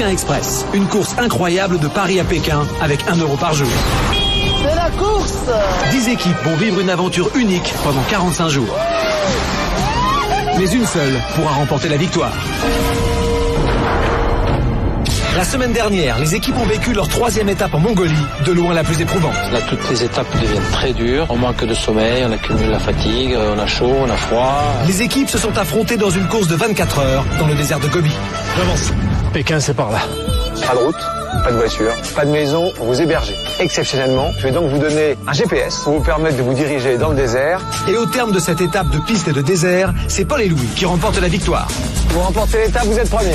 Pékin Express, une course incroyable de Paris à Pékin avec 1 € par jour. C'est la course! 10 équipes vont vivre une aventure unique pendant 45 jours. Mais une seule pourra remporter la victoire. La semaine dernière, les équipes ont vécu leur 3e étape en Mongolie, de loin la plus éprouvante. Là, toutes les étapes deviennent très dures. On manque de sommeil, on accumule la fatigue, on a chaud, on a froid. Les équipes se sont affrontées dans une course de 24 heures dans le désert de Gobi. J'avance. Pékin, c'est par là. Pas de route, pas de voiture, pas de maison pour vous héberger. Exceptionnellement, je vais donc vous donner un GPS pour vous permettre de vous diriger dans le désert. Et au terme de cette étape de piste et de désert, c'est Paul et Louis qui remportent la victoire. Vous remportez l'étape, vous êtes premier.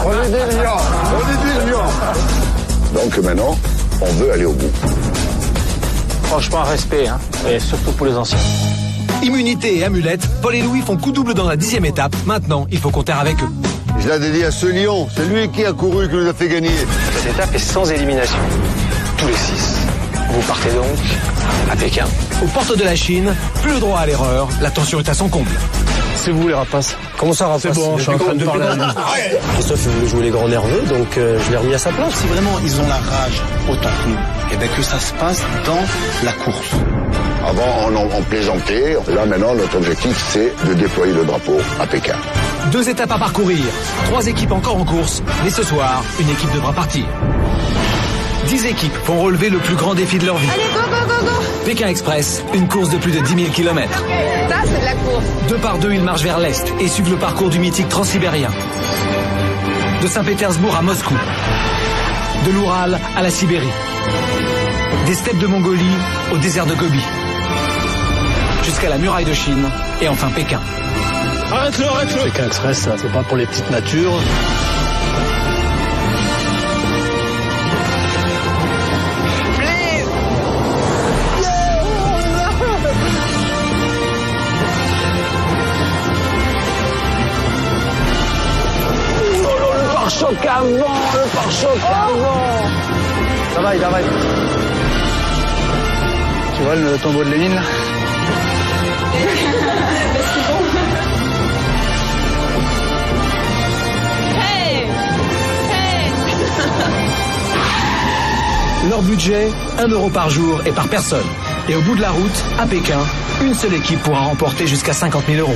On est des lions, on est des lions. Donc maintenant, on veut aller au bout. Franchement, respect, hein, et surtout pour les anciens. Immunité et amulette, Paul et Louis font coup double dans la 10e étape. Maintenant, il faut compter avec eux. Je l'ai dédié à ce lion, c'est lui qui a couru, qui nous a fait gagner. Cette étape est sans élimination. Tous les 6. Vous partez donc à Pékin. Aux portes de la Chine, plus le droit à l'erreur, la tension est à son comble. C'est vous les rapaces. Comment ça, rapace? C'est bon, je suis en train de parler à lui. Christophe, il voulait jouer les grands nerveux, donc je l'ai remis à sa place. Si vraiment ils ont la rage autant que nous, et bien que ça se passe dans la course. Avant, on plaisantait. Là, maintenant, notre objectif, c'est de déployer le drapeau à Pékin. 2 étapes à parcourir, 3 équipes encore en course, mais ce soir, une équipe devra partir. 10 équipes vont relever le plus grand défi de leur vie. Allez, go, go, go, go! Pékin Express, une course de plus de 10 000 km. Ça, c'est de la course. 2 par 2, ils marchent vers l'est et suivent le parcours du mythique transsibérien. De Saint-Pétersbourg à Moscou. De l'Oural à la Sibérie. Des steppes de Mongolie au désert de Gobi. Jusqu'à la muraille de Chine et enfin Pékin. Arrête-le, arrête-le. Pékin Express, c'est pas pour les petites natures. Le pare-choc avant. Ça va. Tu vois le tombeau de Lénine là? Leur budget, 1 € par jour et par personne. Et au bout de la route, à Pékin, une seule équipe pourra remporter jusqu'à 50 000 €.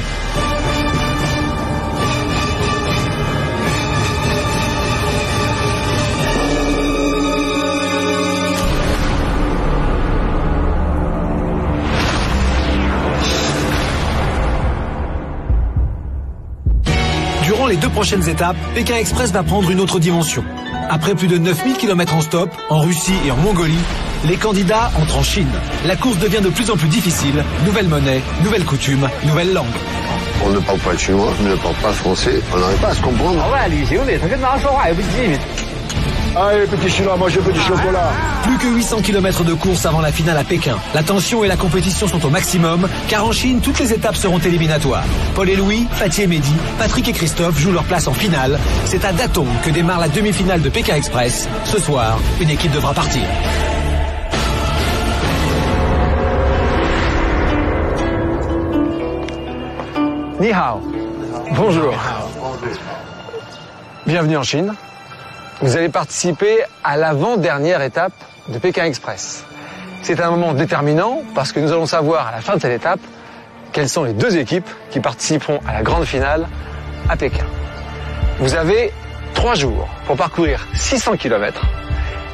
Durant les 2 prochaines étapes, Pékin Express va prendre une autre dimension. Après plus de 9000 km en stop, en Russie et en Mongolie, les candidats entrent en Chine. La course devient de plus en plus difficile. Nouvelle monnaie, nouvelles coutumes, nouvelle langue. On ne parle pas le chinois, on ne parle pas le français, on n'arrive pas à se comprendre. Allez, petit chinois, mangez petit chocolat. Plus que 800 km de course avant la finale à Pékin. La tension et la compétition sont au maximum, car en Chine, toutes les étapes seront éliminatoires. Paul et Louis, Fatih et Mehdi, Patrick et Christophe jouent leur place en finale. C'est à Datong que démarre la demi-finale de Pékin Express. Ce soir, une équipe devra partir. Ni hao. Bonjour. Bienvenue en Chine. Vous allez participer à l'avant-dernière étape de Pékin Express. C'est un moment déterminant parce que nous allons savoir à la fin de cette étape quelles sont les 2 équipes qui participeront à la grande finale à Pékin. Vous avez 3 jours pour parcourir 600 km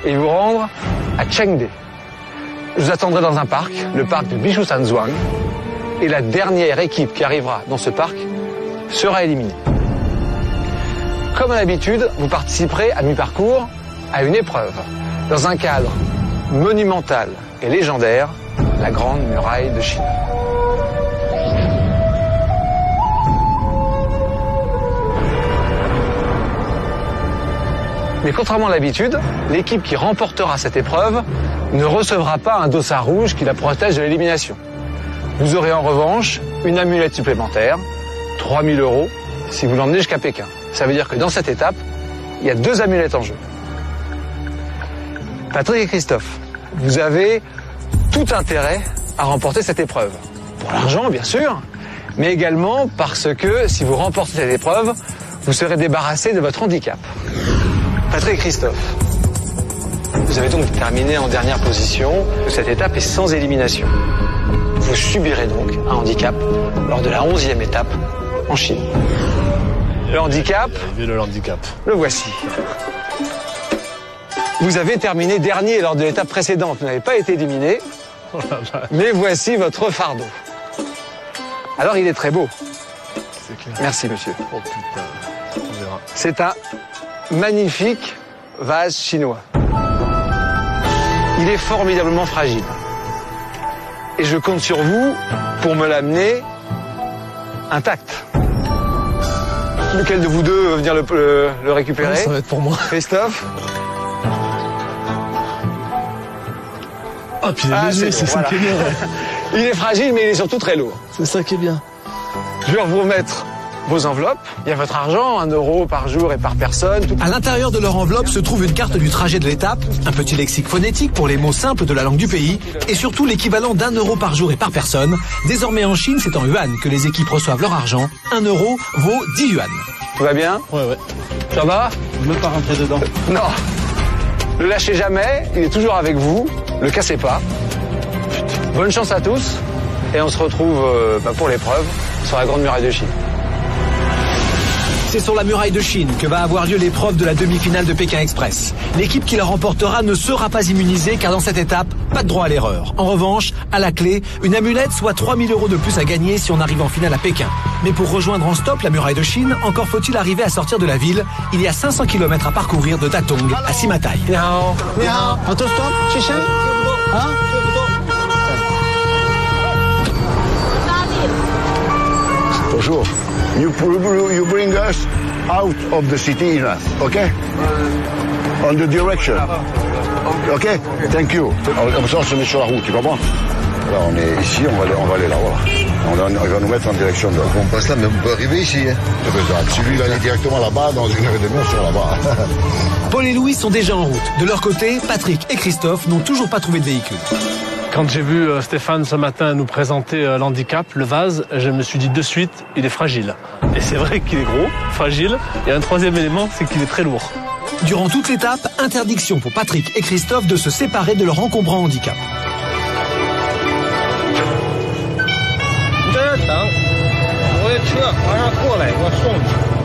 et vous rendre à Chengde. Je vous attendrai dans un parc, le parc de Bichoushanzhuang, et la dernière équipe qui arrivera dans ce parc sera éliminée. Comme à l'habitude, vous participerez à mi-parcours à une épreuve, dans un cadre monumental et légendaire, la Grande Muraille de Chine. Mais contrairement à l'habitude, l'équipe qui remportera cette épreuve ne recevra pas un dossard rouge qui la protège de l'élimination. Vous aurez en revanche une amulette supplémentaire, 3 000 € si vous l'emmenez jusqu'à Pékin. Ça veut dire que dans cette étape, il y a 2 amulettes en jeu. Patrick et Christophe, vous avez tout intérêt à remporter cette épreuve. Pour l'argent, bien sûr, mais également parce que si vous remportez cette épreuve, vous serez débarrassé de votre handicap. Patrick et Christophe, vous avez donc terminé en dernière position. Cette étape est sans élimination. Vous subirez donc un handicap lors de la 11e étape en Chine. Le handicap, le voici. Vous avez terminé dernier lors de l'étape précédente. Vous n'avez pas été éliminé, mais voici votre fardeau. Alors il est très beau. C'est clair. Merci monsieur. Oh putain, on verra. C'est un magnifique vase chinois. Il est formidablement fragile. Et je compte sur vous pour me l'amener intact. Lequel de vous deux veut venir le récupérer? Ça va être pour moi. Christophe? Ah, puis il est léger, c'est ça qui est bien. Il est fragile, mais il est surtout très lourd. C'est ça qui est bien. Je vais vous remettre vos enveloppes. Il y a votre argent, 1 euro par jour et par personne. À l'intérieur de leur enveloppe se trouve une carte du trajet de l'étape, un petit lexique phonétique pour les mots simples de la langue du pays, et surtout l'équivalent d'1 euro par jour et par personne. Désormais en Chine, c'est en yuan que les équipes reçoivent leur argent. 1 euro vaut 10 yuan. Tout va bien? Ouais. Ça va? Je ne veux pas rentrer dedans. Non. Ne le lâchez jamais, il est toujours avec vous. Le cassez pas. Bonne chance à tous. Et on se retrouve pour l'épreuve sur la Grande Muraille de Chine. C'est sur la muraille de Chine que va avoir lieu l'épreuve de la demi-finale de Pékin Express. L'équipe qui la remportera ne sera pas immunisée car dans cette étape, pas de droit à l'erreur. En revanche, à la clé, une amulette, soit 3 000 € de plus à gagner si on arrive en finale à Pékin. Mais pour rejoindre en stop la muraille de Chine, encore faut-il arriver à sortir de la ville. Il y a 500 km à parcourir de Datong à Simatai. Auto-stop, Chichen? Hein? Bonjour. You bring us out of the city enough, okay? On the direction. Okay? Thank you. Alors, comme ça, on se met sur la route, tu comprends? Là, on est ici, on va aller là, voilà. Il va nous mettre en direction de là. On passe là, mais on peut arriver ici. Hein. Si lui, il allait directement là-bas, dans 1h30, on sera là-bas. Paul et Louis sont déjà en route. De leur côté, Patrick et Christophe n'ont toujours pas trouvé de véhicule. Quand j'ai vu Stéphane ce matin nous présenter l'handicap, le vase, je me suis dit de suite, il est fragile. Et c'est vrai qu'il est gros, fragile. Et un troisième élément, c'est qu'il est très lourd. Durant toute l'étape, interdiction pour Patrick et Christophe de se séparer de leur encombrant handicap.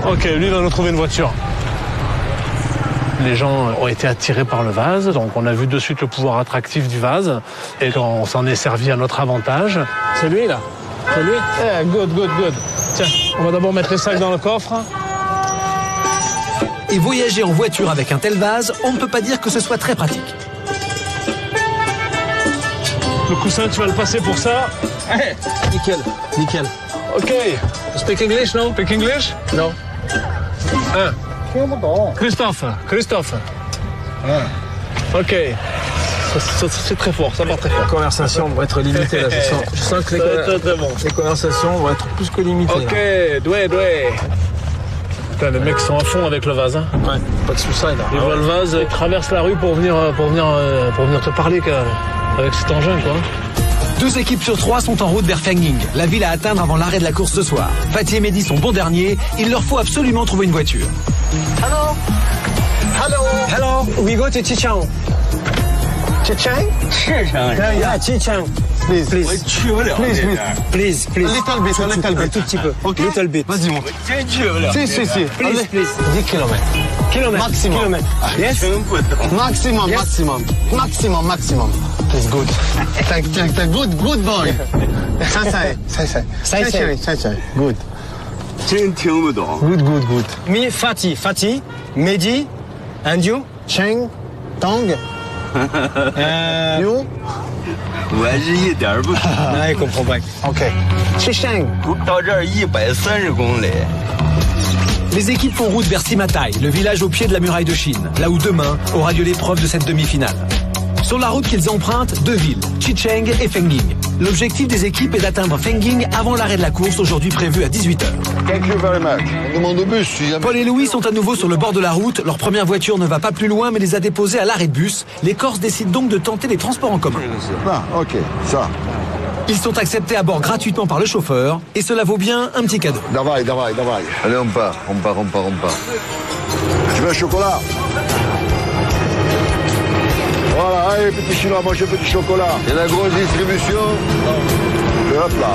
Ok, lui va nous trouver une voiture. Les gens ont été attirés par le vase, donc on a vu de suite le pouvoir attractif du vase et on s'en est servi à notre avantage. C'est lui là? C'est lui? Yeah, good. Tiens, on va d'abord mettre les sacs dans le coffre. Et voyager en voiture avec un tel vase, on ne peut pas dire que ce soit très pratique. Le coussin, tu vas le passer pour ça? Hey. Nickel. Ok. Speak English, no? Speak English? No. Christophe. Ok. C'est très fort, ça part très fort. Les conversations vont être limitées là, je sens que les conversations vont être plus que limitées. Ok, doué. Putain, les mecs sont à fond avec le vase. Hein. Ouais, pas de suicide. Ils voient le vase, ils traversent la rue pour venir te parler avec cet engin, quoi. 2 équipes sur 3 sont en route vers Fengning, la ville à atteindre avant l'arrêt de la course ce soir. Fatih et Mehdi sont bons derniers, il leur faut absolument trouver une voiture. Hello, we go to Chichang. Chichang? Yeah, Chichang. Please. A little bit. Un tout petit peu. Okay. Little bit. Vas-y, monte. Si. Please. 10 km. Maximum. Yes? Maximum. It's good. Thank good boy. sai. Good. 真听不懂。 Good. Me, Fatih, Mehdi, and you? Cheng, Tong. You? 我还是一点不懂。I comprends pas. OK. Chicheng. 到这儿130公里。 Les équipes font route vers Simatai, le village au pied de la muraille de Chine, là où demain aura lieu l'épreuve de cette demi-finale. Sur la route qu'ils empruntent, 2 villes, Chicheng et Fengning. L'objectif des équipes est d'atteindre Fengning avant l'arrêt de la course, aujourd'hui prévu à 18h. Thank you very much. On demande au bus. Paul et Louis sont à nouveau sur le bord de la route. Leur première voiture ne va pas plus loin mais les a déposés à l'arrêt de bus. Les Corses décident donc de tenter les transports en commun. Ah, ok, ça. Ils sont acceptés à bord gratuitement par le chauffeur et cela vaut bien un petit cadeau. Давай. Allez, on part. Tu veux un chocolat? Voilà, allez, petit chinois, mange un petit chocolat. Et la grosse distribution? Et hop là.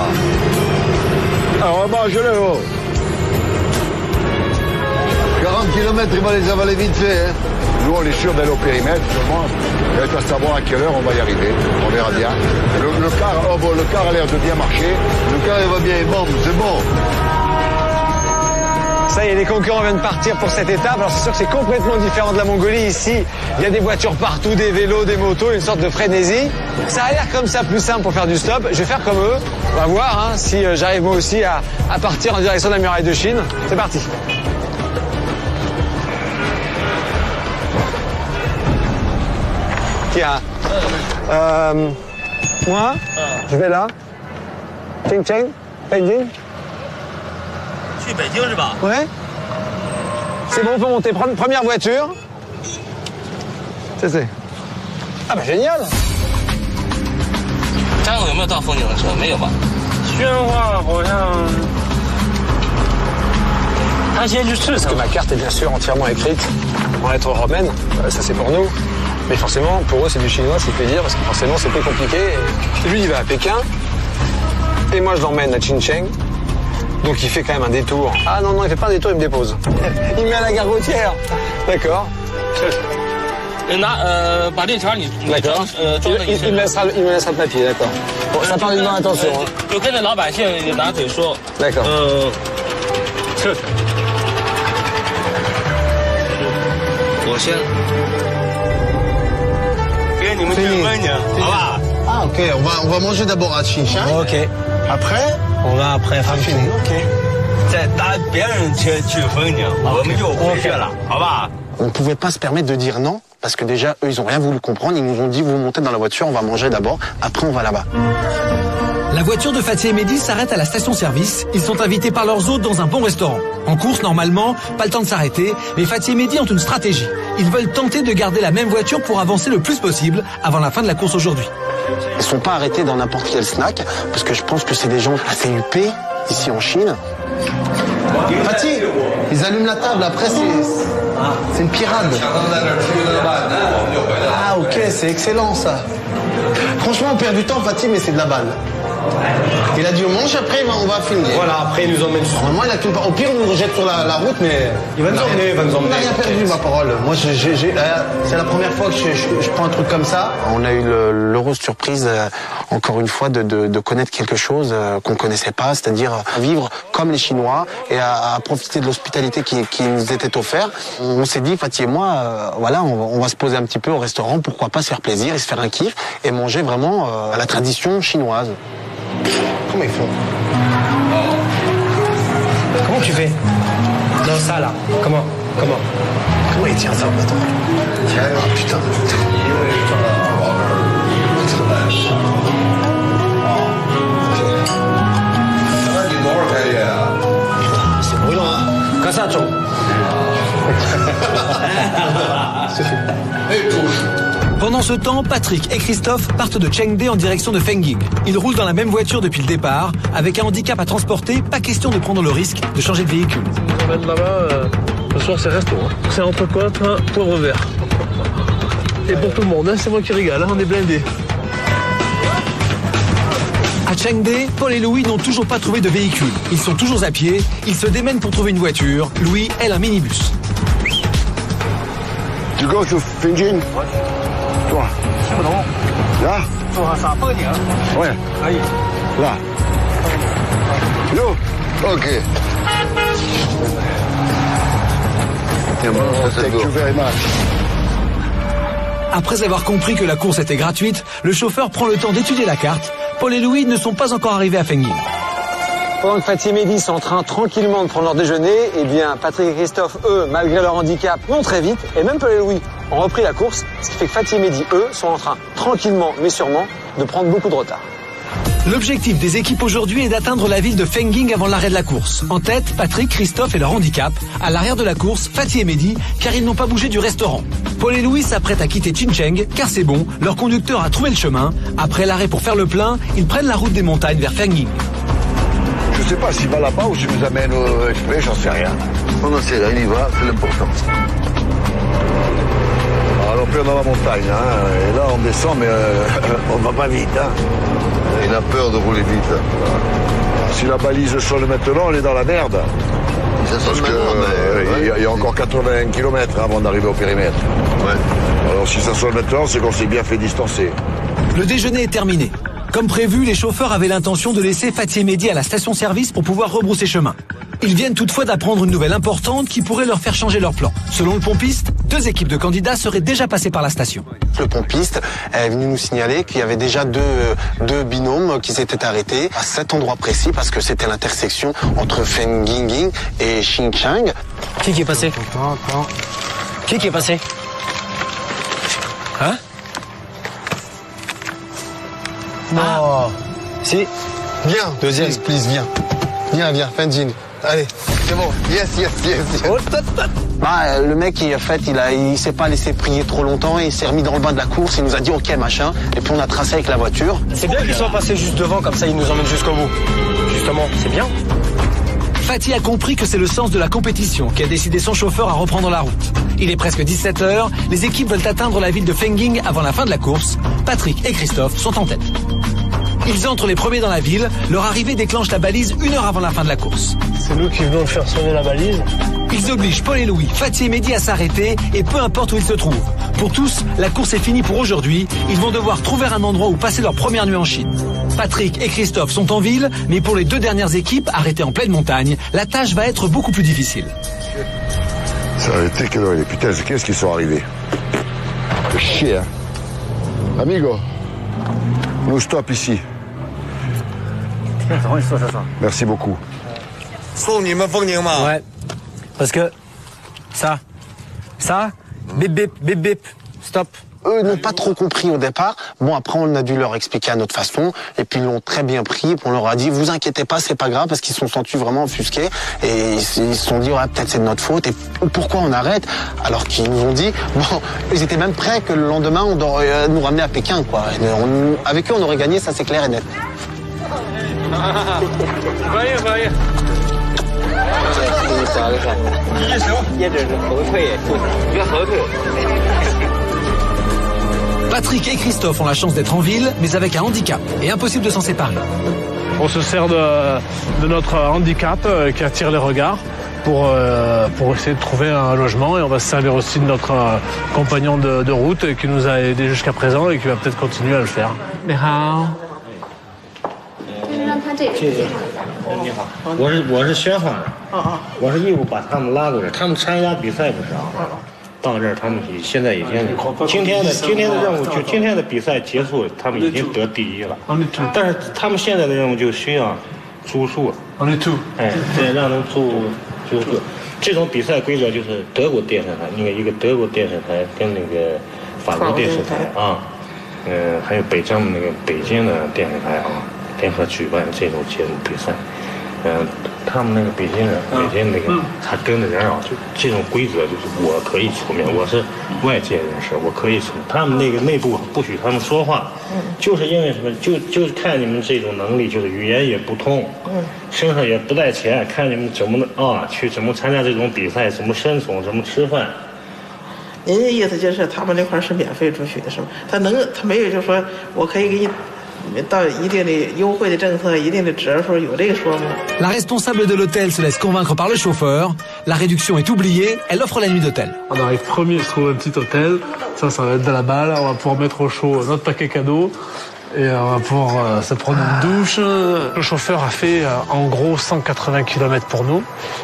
Alors, mange-le, oh. 40 km, il va les avaler vite fait. Hein. Nous, on est sûr d'aller au périmètre, seulement. Il reste à savoir à quelle heure on va y arriver. On verra bien. Le car a l'air de bien marcher. Le car, il va bien, bon, c'est bon. Ça y est, les concurrents viennent de partir pour cette étape. Alors c'est sûr que c'est complètement différent de la Mongolie. Ici, il y a des voitures partout, des vélos, des motos, une sorte de frénésie. Ça a l'air comme ça plus simple pour faire du stop. Je vais faire comme eux. On va voir si j'arrive moi aussi à partir en direction de la muraille de Chine. C'est parti. Qui a moi, je vais là. Cheng Cheng, Beijing. Ouais. C'est bon, on peut monter. Première voiture. C'est. Ah bah génial. Parce que ma carte est bien sûr entièrement écrite en lettres romaines. Ça c'est pour nous. Mais forcément, pour eux c'est du chinois, c'est fait dire, parce que forcément c'est plus compliqué. Et lui il va à Pékin. Et moi je l'emmène à Xinjiang. Donc il fait quand même un détour. Ah non, il fait pas un détour, il me dépose. Il met à la gare routière. D'accord. D'accord. Il me laissera le papier, d'accord. Bon, ça parle d'une attention. D'accord. Ah ok, on va manger d'abord à Xinjiang. Ok. Après on va après faire fini. Ok. On ne pouvait pas se permettre de dire non, parce que déjà, eux, ils n'ont rien voulu comprendre. Ils nous ont dit, vous montez dans la voiture, on va manger d'abord, après on va là-bas. La voiture de Fatih et Mehdi s'arrête à la station-service. Ils sont invités par leurs hôtes dans un bon restaurant. En course, normalement, pas le temps de s'arrêter, mais Fatih et Mehdi ont une stratégie. Ils veulent tenter de garder la même voiture pour avancer le plus possible avant la fin de la course aujourd'hui. Ils ne sont pas arrêtés dans n'importe quel snack, parce que je pense que c'est des gens assez huppés, ici en Chine. Fatih, ils allument la table, après c'est une pirade. Ah ok, c'est excellent ça. Franchement, on perd du temps, Fatih, mais c'est de la balle. Il a dit on mange, après on va filmer. Voilà, après il nous emmène sur. Normalement, il a tout. Au pire, on nous rejette sur la route, mais. Il va nous emmener, On n'a rien perdu, ma parole. Moi, c'est la première fois que je prends un truc comme ça. On a eu l'heureuse surprise, encore une fois, de connaître quelque chose qu'on ne connaissait pas, c'est-à-dire vivre comme les Chinois et à profiter de l'hospitalité qui nous était offerte. On s'est dit, Fatih et moi, voilà, on va se poser un petit peu au restaurant, pourquoi pas se faire plaisir et se faire un kiff et manger vraiment à la tradition chinoise. Comment ils font? Comment tu fais? Non, ça là. Comment il tient ça, attends. Tiens, putain. C'est brûlant, hein? Kassacho. Pendant ce temps, Patrick et Christophe partent de Chengde en direction de Fengying. Ils roulent dans la même voiture depuis le départ. Avec un handicap à transporter, pas question de prendre le risque de changer de véhicule. On va là-bas, ce soir c'est resto. Hein. C'est entrecôte, poivre vert. Et pour tout le monde, hein, c'est moi qui régale, hein, on est blindés. À Chengde, Paul et Louis n'ont toujours pas trouvé de véhicule. Ils sont toujours à pied, ils se démènent pour trouver une voiture. Louis, elle, un minibus. Tu go to Fengying? Toi. Là? Ouais. Là. Yo. Ok. Thank you very much. Après avoir compris que la course était gratuite, le chauffeur prend le temps d'étudier la carte. Paul et Louis ne sont pas encore arrivés à Fengying. Pendant que Fatih et Mehdi sont en train tranquillement de prendre leur déjeuner, eh bien Patrick et Christophe, eux, malgré leur handicap, vont très vite, et même Paul et Louis ont repris la course, ce qui fait que Fatih et Mehdi, eux, sont en train, tranquillement mais sûrement, de prendre beaucoup de retard. L'objectif des équipes aujourd'hui est d'atteindre la ville de Fenging avant l'arrêt de la course. En tête, Patrick, Christophe et leur handicap. À l'arrière de la course, Fatih et Mehdi, car ils n'ont pas bougé du restaurant. Paul et Louis s'apprêtent à quitter Chincheng, car c'est bon, leur conducteur a trouvé le chemin. Après l'arrêt pour faire le plein, ils prennent la route des montagnes vers Fenging. Je sais pas s'il va là-bas ou s'il nous amène au exprès, j'en sais rien. On en sait rien, il y va, c'est l'important. Alors on est dans la montagne, hein, et là on descend, mais on va pas vite. Hein. Il a peur de rouler vite. Si la balise sonne maintenant, on est dans la merde. Ça sonne Parce qu'il y a encore 80 km avant d'arriver au périmètre. Ouais. Alors si ça sonne maintenant, c'est qu'on s'est bien fait distancer. Le déjeuner est terminé. Comme prévu, les chauffeurs avaient l'intention de laisser Fatih et Mehdi à la station-service pour pouvoir rebrousser chemin. Ils viennent toutefois d'apprendre une nouvelle importante qui pourrait leur faire changer leur plan. Selon le pompiste, 2 équipes de candidats seraient déjà passées par la station. Le pompiste est venu nous signaler qu'il y avait déjà deux binômes qui s'étaient arrêtés à cet endroit précis parce que c'était l'intersection entre Fenging et Xinchang. Qui est passé? Qui est passé? Hein? Non. Ah. Si. Viens, deuxième. Please, viens. Viens, Fenging. Allez, c'est bon. Yes. Le mec, en fait, il s'est pas laissé prier trop longtemps et il s'est remis dans le bain de la course. Il nous a dit ok, machin. Et puis on a tracé avec la voiture. C'est bien qu'ils soient passés juste devant, comme ça ils nous emmènent jusqu'au bout. Justement, c'est bien. Fatih a compris que c'est le sens de la compétition qui a décidé son chauffeur à reprendre la route. Il est presque 17h, les équipes veulent atteindre la ville de Fenging avant la fin de la course. Patrick et Christophe sont en tête. Ils entrent les premiers dans la ville, leur arrivée déclenche la balise 1 heure avant la fin de la course. C'est nous qui venons de faire sonner la balise. Ils obligent Paul et Louis, Fatih et Mehdi à s'arrêter, et peu importe où ils se trouvent. Pour tous, la course est finie pour aujourd'hui. Ils vont devoir trouver un endroit où passer leur première nuit en Chine. Patrick et Christophe sont en ville, mais pour les 2 dernières équipes, arrêtées en pleine montagne, la tâche va être beaucoup plus difficile. Ça a été quelle heure il est? Putain, qu'est-ce qu'ils sont arrivés? De chier, hein. Amigo, nous stop ici. Merci beaucoup. Ouais. Parce que ça, bip bip, bip bip, stop. Eux n'ont pas trop compris au départ. Bon, après, on a dû leur expliquer à notre façon. Et puis, ils l'ont très bien pris. On leur a dit, vous inquiétez pas, c'est pas grave, parce qu'ils se sont sentis vraiment offusqués. Et ils se sont dit, ouais, peut-être c'est de notre faute. Et pourquoi on arrête? Alors qu'ils nous ont dit, bon, ils étaient même prêts que le lendemain, on devrait nous ramener à Pékin, quoi. Et avec eux, on aurait gagné, ça c'est clair et net. Patrick et Christophe ont la chance d'être en ville, mais avec un handicap, et impossible de s'en séparer. On se sert de notre handicap qui attire les regards pour essayer de trouver un logement, et on va se servir aussi de notre compagnon de route qui nous a aidés jusqu'à présent et qui va peut-être continuer à le faire. Mais how? 你好，我是宣访的，我是义务把他们拉过来，他们参加比赛不是到这儿，他们现在已经今天的任务就今天的比赛结束，他们已经得第1了，但是他们现在的任务就需要住宿，哎，对，让他们住宿。这种比赛规则就是德国电视台，那个一个德国电视台跟那个法国电视台啊，还有北京的电视台啊。 联合举办这种节目比赛，他们那个北京那个他跟的人啊，就这种规则就是我可以出面，我是外界人士，我可以出，他们那个内部不许他们说话，就是因为什么？就看你们这种能力，就是语言也不通，身上也不带钱，看你们怎么怎么参加这种比赛，怎么生存，怎么吃饭。 您的意思就是他们那块是免费住宿的，是吗？他没有就说我可以给你。 到一定的优惠的政策，一定的折数，有这个说吗？ La responsable de l'hôtel se laisse convaincre par le chauffeur. La réduction est oubliée. Elle offre la nuit d'hôtel. On arrive premier, il se trouve un petit hôtel. Ça va être de la balle. On va pouvoir mettre au chaud notre paquet cadeau. Et on va pouvoir se prendre une douche. Le chauffeur a fait en gros 180 km pour nous.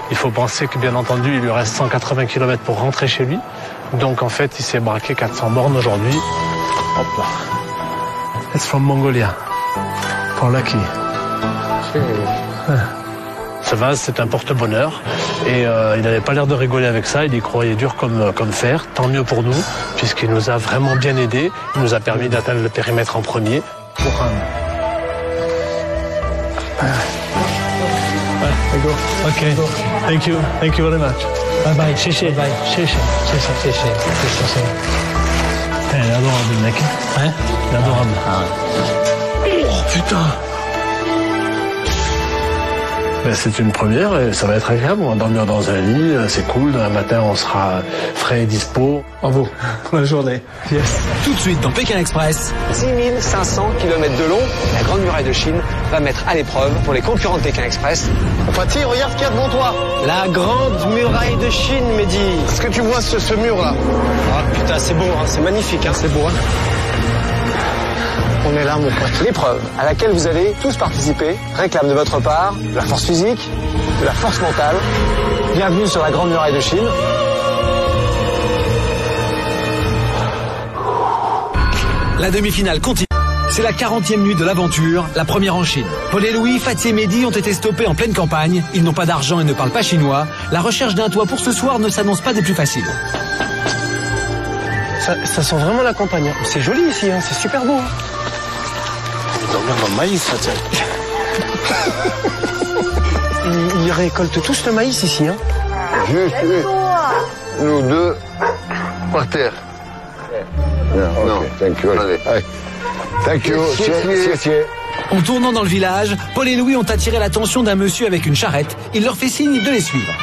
Il faut penser que bien entendu, il lui reste 180 km pour rentrer chez lui. Donc en fait, il s'est braqué 400 bornes aujourd'hui. Hop là. It's from Mongolia. For Lucky. Ce vase, c'est un porte-bonheur. Et il n'avait pas l'air de rigoler avec ça. Il y croyait dur comme fer. Tant mieux pour nous, puisqu'il nous a vraiment bien aidés. Il nous a permis d'atteindre le périmètre en premier. Okay. Thank you very much. Bye bye. 谢谢 bye. 谢谢. Elle est adorable, le mec. Hein? Elle est adorable. Oh putain. Ben, c'est une première et ça va être agréable. On va dormir dans un lit, c'est cool. Demain matin, on sera frais et dispo. Bravo. Bonne journée. Yes. Tout de suite dans Pékin Express. 6500 km de long, la Grande Muraille de Chine va mettre à l'épreuve pour les concurrents de Pékin Express. Fatih, regarde ce qu'il y a devant toi. La Grande Muraille de Chine, Mehdi. Est-ce que tu vois ce mur-là? Ah putain, c'est beau, hein, c'est magnifique, hein, c'est beau. Hein. On est là, mon pote. L'épreuve à laquelle vous allez tous participer réclame de votre part de la force physique, de la force mentale. Bienvenue sur la Grande Muraille de Chine. La demi-finale continue. C'est la 40e nuit de l'aventure, la première en Chine. Paul et Louis, Fatih et Mehdi ont été stoppés en pleine campagne. Ils n'ont pas d'argent et ne parlent pas chinois. La recherche d'un toit pour ce soir ne s'annonce pas des plus faciles. Ça sent vraiment la campagne. Hein. C'est joli ici, hein. C'est super beau. Hein. Dormir dans le maïs, Fatih. Ils récoltent tous le maïs ici, hein. Juste nous deux par terre. Non, thank you. Allez. Thank you. En tournant dans le village, Paul et Louis ont attiré l'attention d'un monsieur avec une charrette. Il leur fait signe de les suivre.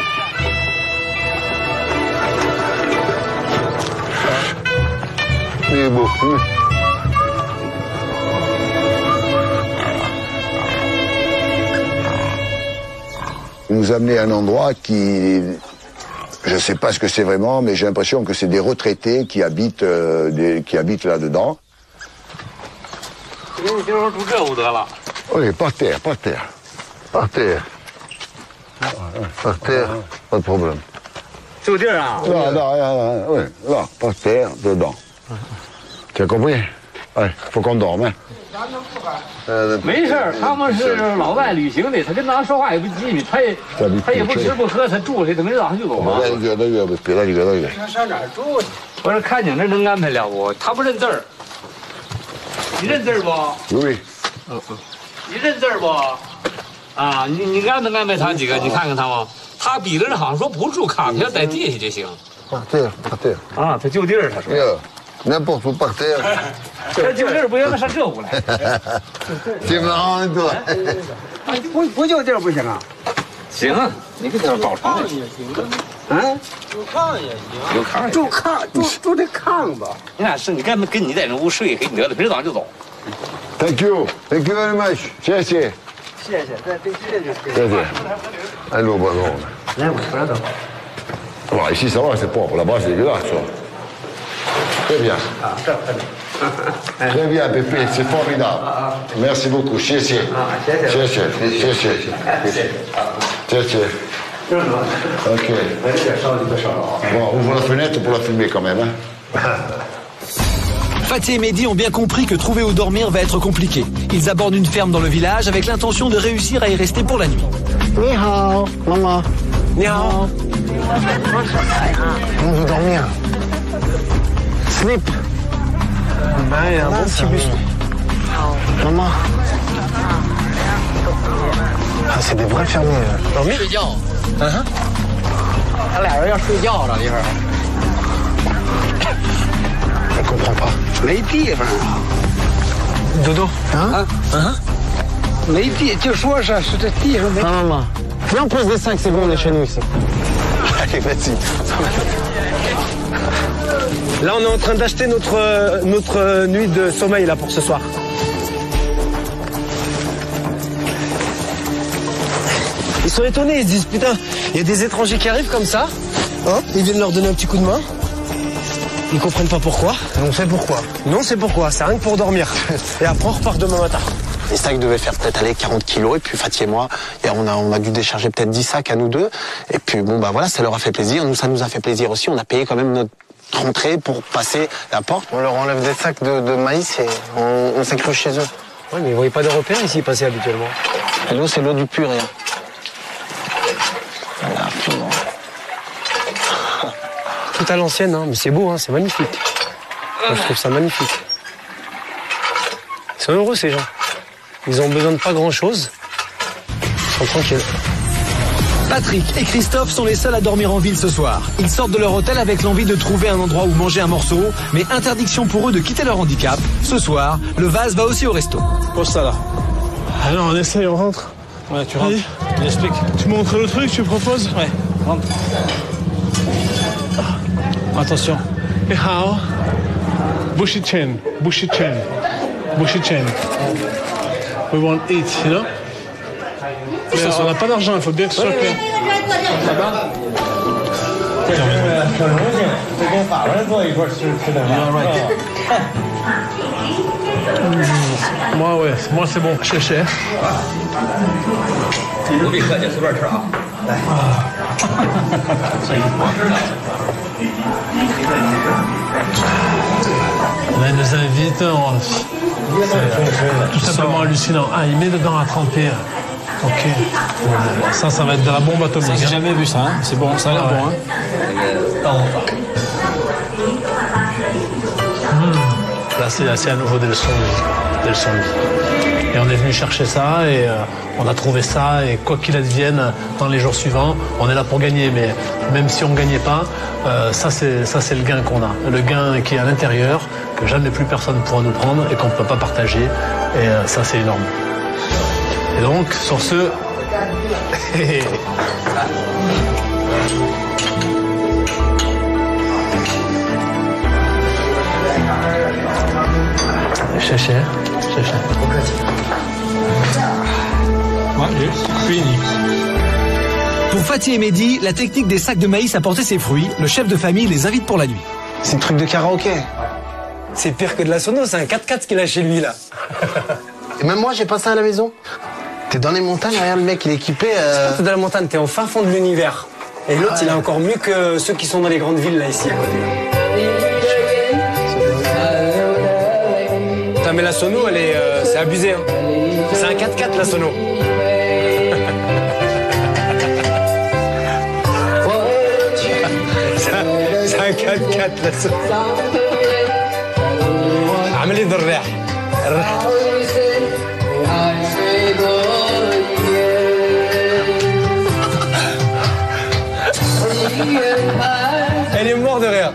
Il est beau. Il nous a amené à un endroit qui... Je ne sais pas ce que c'est vraiment, mais j'ai l'impression que c'est des retraités qui habitent là-dedans. Oui, par terre. Par terre, pas de problème. Non, oui, là, par terre, dedans. Tu as compris? Ouais, faut qu'on dorme, hein. 没事，他们是老外旅行的，他跟咱说话也不机密，他也不吃不喝，他住谁都没让他就走了。越来越，别来越来越。上哪儿住？我说看你这能安排了不？他不认字儿，你认字儿不？oui。你认字儿不？啊，你能安排他几个？你看看他吗？他比的人好像说不住炕，他要在地下就行。par terre。啊，他就地儿，他说。n'importe où par terre。他就地儿不让他上这屋来。挺忙的。不就地儿不行啊？行，你给他搞床也行。嗯，有炕也行。有炕。住这炕吧。你俩是你跟你在这屋睡给你得了，明儿早上就走。Thank you very much， 谢谢。谢谢，这就是。谢谢。Allez au ballon。来，我不让走。哇，ici ça va, c'est propre. Là-bas, c'est dégueulasse, ça. Très bien. Très bien, Pépé, c'est formidable. Merci beaucoup. 谢谢。谢谢。Ok. Bon, ouvre la fenêtre pour la filmer quand même. Hein. Fatih et Mehdi ont bien compris que trouver où dormir va être compliqué. Ils abordent une ferme dans le village avec l'intention de réussir à y rester pour la nuit. Ni hao, maman. Ni hao. On veut dormir. Sleep. Ben, un bon petit bus. Maman. Ah, c'est des vrais fermiers. Dormir? 睡觉。他俩人要睡觉了，一会儿。On comprend pas. 没地方。Dodo. Hein? 没地，就说是这地上没。Maman. Viens, on pose des 5, c'est bon, on est chez nous ici. Allez, vas-y. Là, on est en train d'acheter notre nuit de sommeil là pour ce soir. Ils sont étonnés, ils se disent putain, il y a des étrangers qui arrivent comme ça, hein, ils viennent leur donner un petit coup de main. Ils comprennent pas pourquoi. Et on sait pourquoi. Non, c'est pourquoi, c'est rien que pour dormir. Et après, on repart demain matin. Les sacs devaient faire peut-être 40 kilos, et puis Fatih et moi, on a dû décharger peut-être 10 sacs à nous deux. Et puis bon, bah voilà, ça leur a fait plaisir. Nous, ça nous a fait plaisir aussi. On a payé quand même notre rentrée pour passer la porte. On leur enlève des sacs de maïs et on s'est cru chez eux. Ouais, mais ils voyaient pas de repères ici passer habituellement. L'eau, c'est l'eau du pur, rien. Voilà, tout à l'ancienne, hein, mais c'est beau, hein, c'est magnifique. Moi, je trouve ça magnifique. Ils sont heureux, ces gens. Ils ont besoin de pas grand-chose. Ils sont tranquilles. Patrick et Christophe sont les seuls à dormir en ville ce soir. Ils sortent de leur hôtel avec l'envie de trouver un endroit où manger un morceau, mais interdiction pour eux de quitter leur handicap. Ce soir, le vase va aussi au resto. Pose ça là. Alors on essaye, on rentre. Ouais, tu rentres. Il explique. Tu montres le truc, tu proposes? Ouais, rentre. Attention. Et how? Bushy chain, bushy chain, bushy chain. We want it, you know? Mais on n'a pas d'argent, il faut bien que ce soit clair. Moi c'est bon, cher. Là, il nous invite, c'est tout simplement hallucinant. Ah, il met dedans à tremper. Ok. Ça va être de la bombe atomique. J'ai jamais vu ça, hein. C'est bon, ça a l'air bon. Hein. Là, c'est à nouveau des leçons de vie. Et on est venu chercher ça et on a trouvé ça. Et quoi qu'il advienne dans les jours suivants, on est là pour gagner. Mais même si on ne gagnait pas, ça c'est le gain qu'on a. Le gain qui est à l'intérieur, que jamais plus personne ne pourra nous prendre et qu'on ne peut pas partager. Et ça, c'est énorme. Et donc, sur ce... Cher. Fini. Pour Fatih et Mehdi, la technique des sacs de maïs a porté ses fruits. Le chef de famille les invite pour la nuit. C'est un truc de karaoké. C'est pire que de la sono, c'est un 4x4 qu'il a chez lui, là. Et même moi, j'ai pas ça à la maison. T'es dans les montagnes, regarde le mec, il est équipé. C'est pas t'es dans la montagne, t'es en fin fond de l'univers. Et l'autre, il est encore mieux que ceux qui sont dans les grandes villes, là, ici. Putain, mais la sono, c'est abusé, hein. C'est un 4x4, la sono. C'est un 4x4, la sono. عملي ذا الريح. Elle est morte de rire.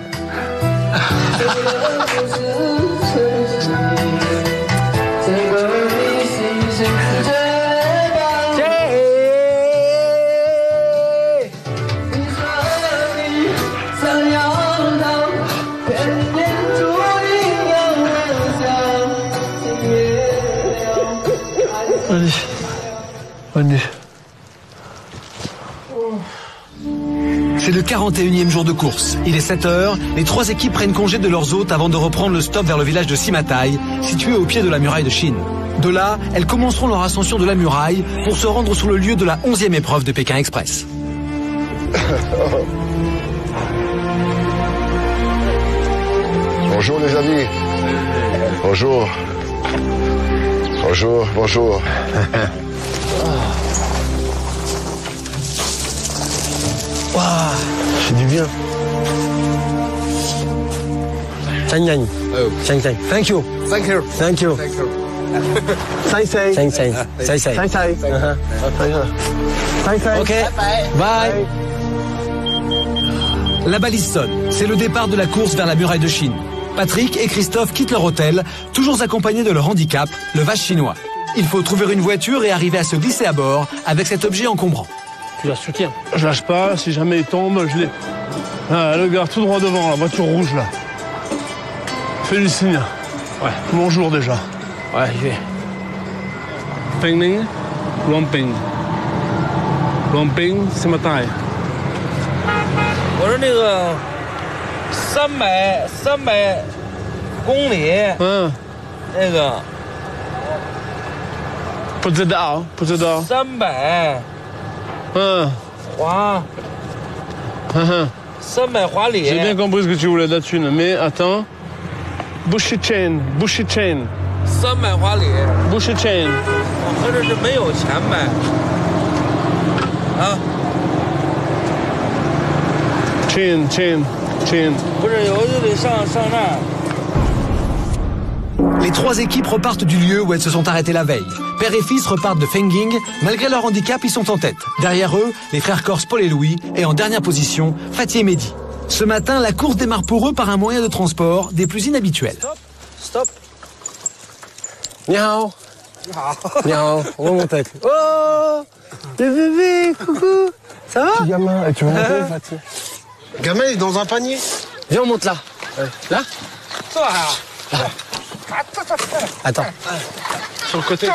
C'est le 41e jour de course. Il est 7h. Les trois équipes prennent congé de leurs hôtes avant de reprendre le stop vers le village de Simatai, situé au pied de la muraille de Chine. De là, elles commenceront leur ascension de la muraille pour se rendre sur le lieu de la 11e épreuve de Pékin Express. Bonjour les amis. Bonjour. Bonjour. Waouh, c'est du bien. Thank you. Thank you. Ok, bye. La balise sonne. C'est le départ de la course vers la muraille de Chine. Patrick et Christophe quittent leur hôtel, toujours accompagnés de leur handicap, le vase chinois. Il faut trouver une voiture et arriver à se glisser à bord avec cet objet encombrant. Tu la soutiens. Je lâche pas, si jamais il tombe, je l'ai. Ah, le gars tout droit devant, la voiture rouge là. Fais du signe. Ouais. Bonjour déjà. Ouais, j'y vais. Ping, Lumping. Lumping, c'est ma taille. 我说那个300公里，那个不知道300，华，300华里。J'ai bien compris ce que tu voulais de la thune, mais attends. Bushy chain. 300华里。Bushy chain。我这是没有钱买。啊。chain。不是，我就得上那儿。Les trois équipes repartent du lieu où elles se sont arrêtées la veille. Père et fils repartent de Fenging. Malgré leur handicap, ils sont en tête. Derrière eux, les frères corses Paul et Louis. Et en dernière position, Fatih et Mehdi. Ce matin, la course démarre pour eux par un moyen de transport des plus inhabituels. Stop. Ni hao. Ni hao. On va monter. Oh, le bébé, coucou. Ça va? Petit gamin, tu vas monter, Fatih? Gamin, il est dans un panier. Viens, on monte là. Là? Attends. Sur le côté.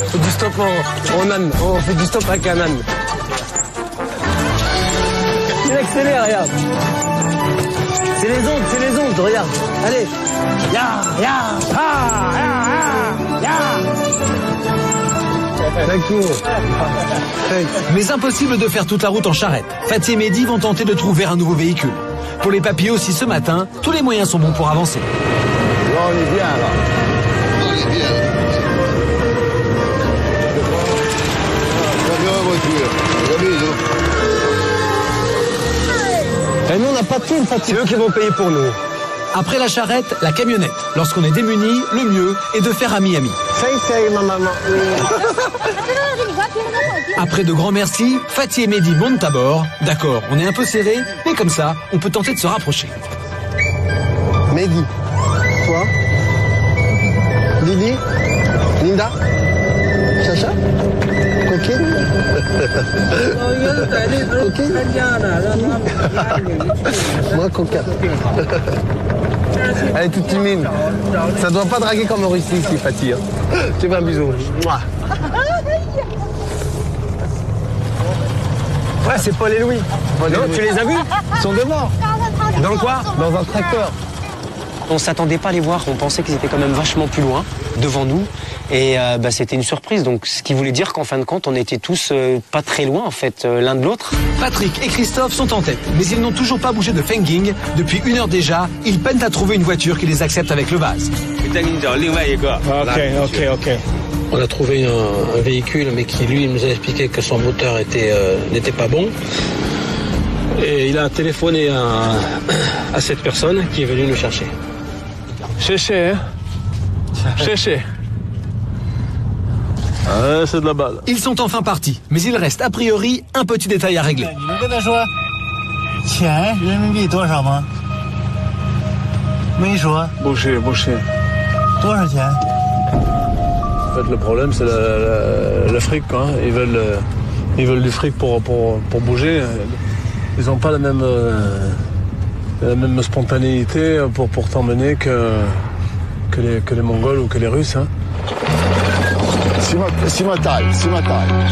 Faut du stop en âne. On fait du stop avec un âne. Il accélère, regarde. C'est les ondes, regarde. Allez. Ya, Mais impossible de faire toute la route en charrette. Fatih et Mehdi vont tenter de trouver un nouveau véhicule. Pour les papiers aussi ce matin, tous les moyens sont bons pour avancer. Là, on est bien, là. On est bien. La voiture. Et nous, on n'a pas de thune, Fatih. C'est eux qui vont payer pour nous. Après la charrette, la camionnette. Lorsqu'on est démuni, le mieux est de faire ami-ami. Ma maman. Après de grands merci, Fatih et Mehdi montent à bord. D'accord, on est un peu serré, mais comme ça, on peut tenter de se rapprocher. Mehdi. Toi. Lily. Linda. Chacha. Coquine. Coquine. Moi, coquin. Elle est toute timide. Ça doit pas draguer comme en Russie ici, Fatih. Hein. Je te fais un bisou. Mouah. Ouais, c'est Paul et Louis. Non, tu les as vus? Ils sont devant. Dans quoi? Dans un tracteur. On s'attendait pas à les voir. On pensait qu'ils étaient quand même vachement plus loin, devant nous. Et c'était une surprise. Donc, ce qui voulait dire qu'en fin de compte, on était tous pas très loin, en fait, l'un de l'autre. Patrick et Christophe sont en tête, mais ils n'ont toujours pas bougé de Fenging. Depuis 1 heure déjà, ils peinent à trouver une voiture qui les accepte avec le vase. Ok. On a trouvé un véhicule, mais qui lui nous a expliqué que son moteur n'était pas bon. Et il a téléphoné à cette personne qui est venue nous chercher. Chéché, hein? Chéché. Ah, c'est de la balle. Ils sont enfin partis, mais il reste a priori un petit détail à régler. Boucher. En fait, le problème, c'est le fric, quoi. Ils veulent du fric pour bouger. Ils n'ont pas la même spontanéité pour t'emmener que les Mongols ou que les Russes. Hein. Simatai.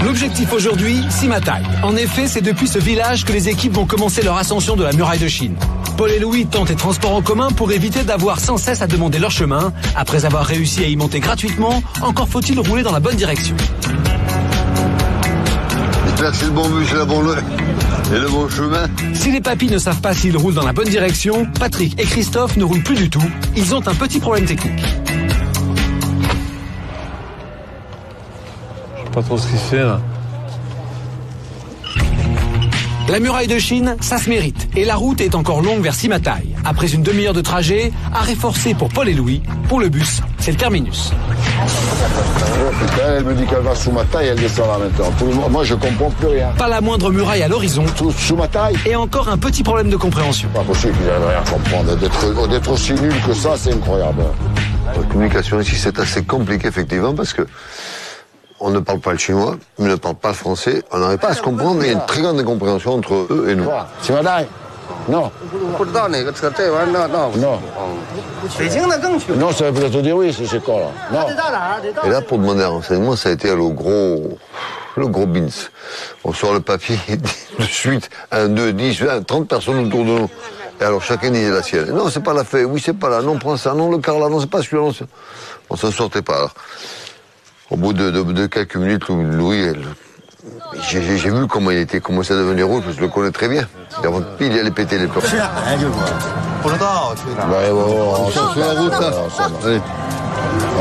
L'objectif aujourd'hui, Simatai. En effet, c'est depuis ce village que les équipes vont commencer leur ascension de la muraille de Chine. Paul et Louis tentent les transports en commun pour éviter d'avoir sans cesse à demander leur chemin. Après avoir réussi à y monter gratuitement, encore faut-il rouler dans la bonne direction. J'espère que c'est le bon bus, la bonne et le bon chemin. Si les papis ne savent pas s'ils roulent dans la bonne direction, Patrick et Christophe ne roulent plus du tout. Ils ont un petit problème technique. Pas trop ce qu'il fait là. La muraille de Chine, ça se mérite. Et la route est encore longue vers Simatai. Après une demi-heure de trajet, arrêt forcé pour Paul et Louis. Pour le bus, c'est le terminus. Elle me dit qu'elle va sous ma taille, elle descend là maintenant. Moi, je comprends plus rien. Pas la moindre muraille à l'horizon. Sous ma taille. Et encore un petit problème de compréhension. Pas possible qu'il n'arrive rien à comprendre. D'être aussi nul que ça, c'est incroyable. La communication ici, c'est assez compliqué, effectivement, parce que on ne parle pas le chinois, ils ne parlent pas le français. On n'arrive pas à se comprendre, mais il y a une très grande incompréhension entre eux et nous. C'est madame. Non. Non. Non, ça veut peut-être dire oui, c'est quoi là? Non. Et là, pour demander un renseignement, ça a été le gros bins. On sort le papier, de suite, 1, 2, 10, 20, 30 personnes autour de nous. Et alors chacun disait la sienne. Non, c'est pas la fée, oui, c'est pas là, non, prends ça, non, le car là, non, c'est pas celui-là. Non, on s'en sortait pas. Alors. Au bout de quelques minutes, Louis, j'ai vu comment il était commencé à devenir rouge, parce que je le connais très bien. Et avant pile, il allait péter les portes. On se fait la route, là. Allez.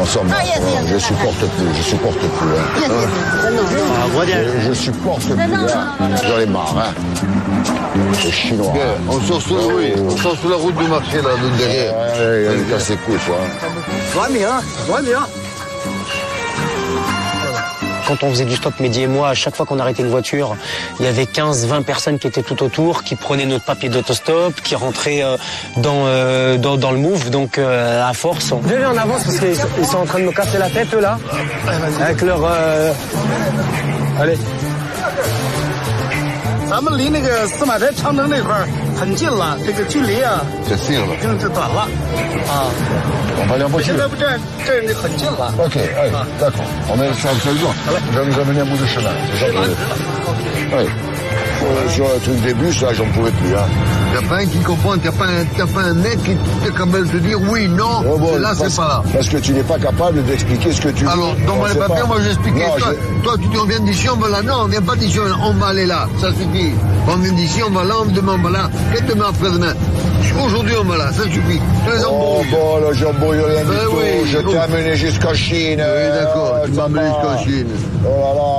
Ensemble. Je supporte plus. Je supporte plus. J'en ai marre. Les Chinois. On sort sur la route du marché, là, de derrière. Il est cassé couilles, quoi. Quand on faisait du stop, Mehdi et moi, à chaque fois qu'on arrêtait une voiture, il y avait 15-20 personnes qui étaient tout autour, qui prenaient notre papier d'autostop, qui rentraient dans le move. Donc, à force, Venez en avance parce qu'ils sont en train de me casser la tête, eux, là. Avec leur... Allez. 咱们离那个司马台长城那块很近了，这个距离啊，C'est sûr. 已经是短了啊。On va aller en 我 voiture. 现在不站着很近了。 Ok, allez, d'accord. On est sur le jour. Je vais nous amener un bout de chemin. C'est ça que... Oui. Sur le truc des bus, là, j'en pouvais plus. Hein. Il n'y a pas un qui comprend, t'as pas un mec qui est capable de te dire oui, non, là, c'est pas là. Parce que tu n'es pas capable d'expliquer ce que tu dis. Alors, dans les papiers, moi, j'expliquais. Toi, tu viens d'ici, on va là. Non, on vient pas d'ici, on va aller là. Ça suffit. On vient d'ici, on va là, demain, on va là. Et demain, après-demain. Aujourd'hui, on va là, ça suffit. Tu les embrouilles. Oh, bon, là, j'embrouille rien du tout. Oui, je t'ai amené jusqu'à Chine. Oui, d'accord, tu m'as amené jusqu'à Chine. Oh là là.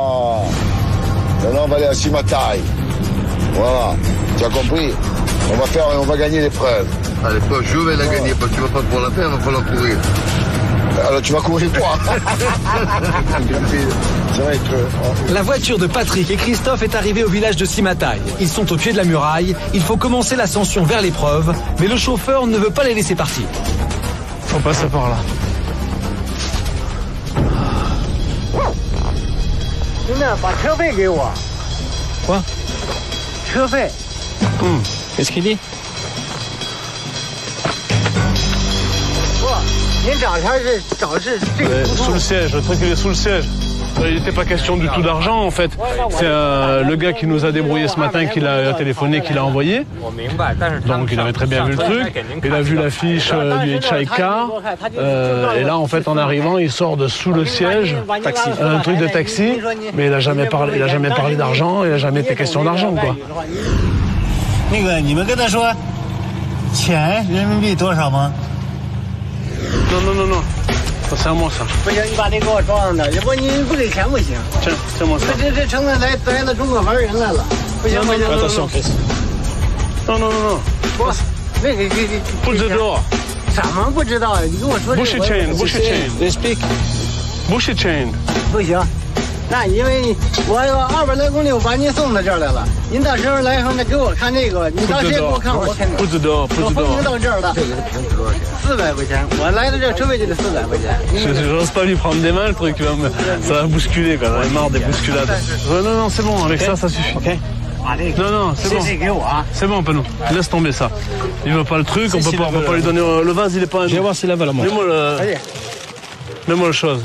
Maintenant, on va aller à Simataï. Voilà. Tu as compris? On va gagner l'épreuve. À l'épreuve, je vais la gagner parce que tu vas pas pouvoir la faire, il va falloir courir. Alors tu vas courir toi. La voiture de Patrick et Christophe est arrivée au village de Simataï. Ils sont au pied de la muraille. Il faut commencer l'ascension vers l'épreuve, mais le chauffeur ne veut pas les laisser partir. Faut passer par là. Quoi? Qu'est-ce qu'il dit? Sous le siège, le truc il est sous le siège. Il n'était pas question du tout d'argent en fait. C'est le gars qui nous a débrouillé ce matin, qui l'a téléphoné, qui l'a envoyé. Donc il avait très bien vu le truc. Il a vu l'affiche du Hitchhike Car. Et là en fait en arrivant il sort de sous le siège un truc de taxi. Mais il a jamais parlé d'argent, il n'a jamais été question d'argent quoi. 那个你们跟他说钱人民币多少吗？ Non. Ça c'est à moi ça. 不行，你把这给我装上点，要不你不给钱不行。这么这成了来了中国玩人来了。不行。Attention Chris. Non. 不，那个不知道。怎么不知道呀？你跟我说。Bullshit chain. They speak. Bullshit chain. 不行。 那因为我200来公里，我把您送到这儿来了。您到时候来以后，那给我看这个，你到时候给我看我看。不知道。我风行到这儿了。这个平时多少钱？400块钱。我来到这儿车费就得400块钱。J'ose pas lui prendre des mains, le truc, ça va bousculer, quoi. J'en ai marre des bousculades. Non, c'est bon, avec ça suffit. Ok. Non, c'est bon. C'est bon, Panou. Laisse tomber ça. Il veut pas le truc, on peut pas lui donner le vase, il est pas. Je vais voir s'il avait la montre. Mets-moi le chose.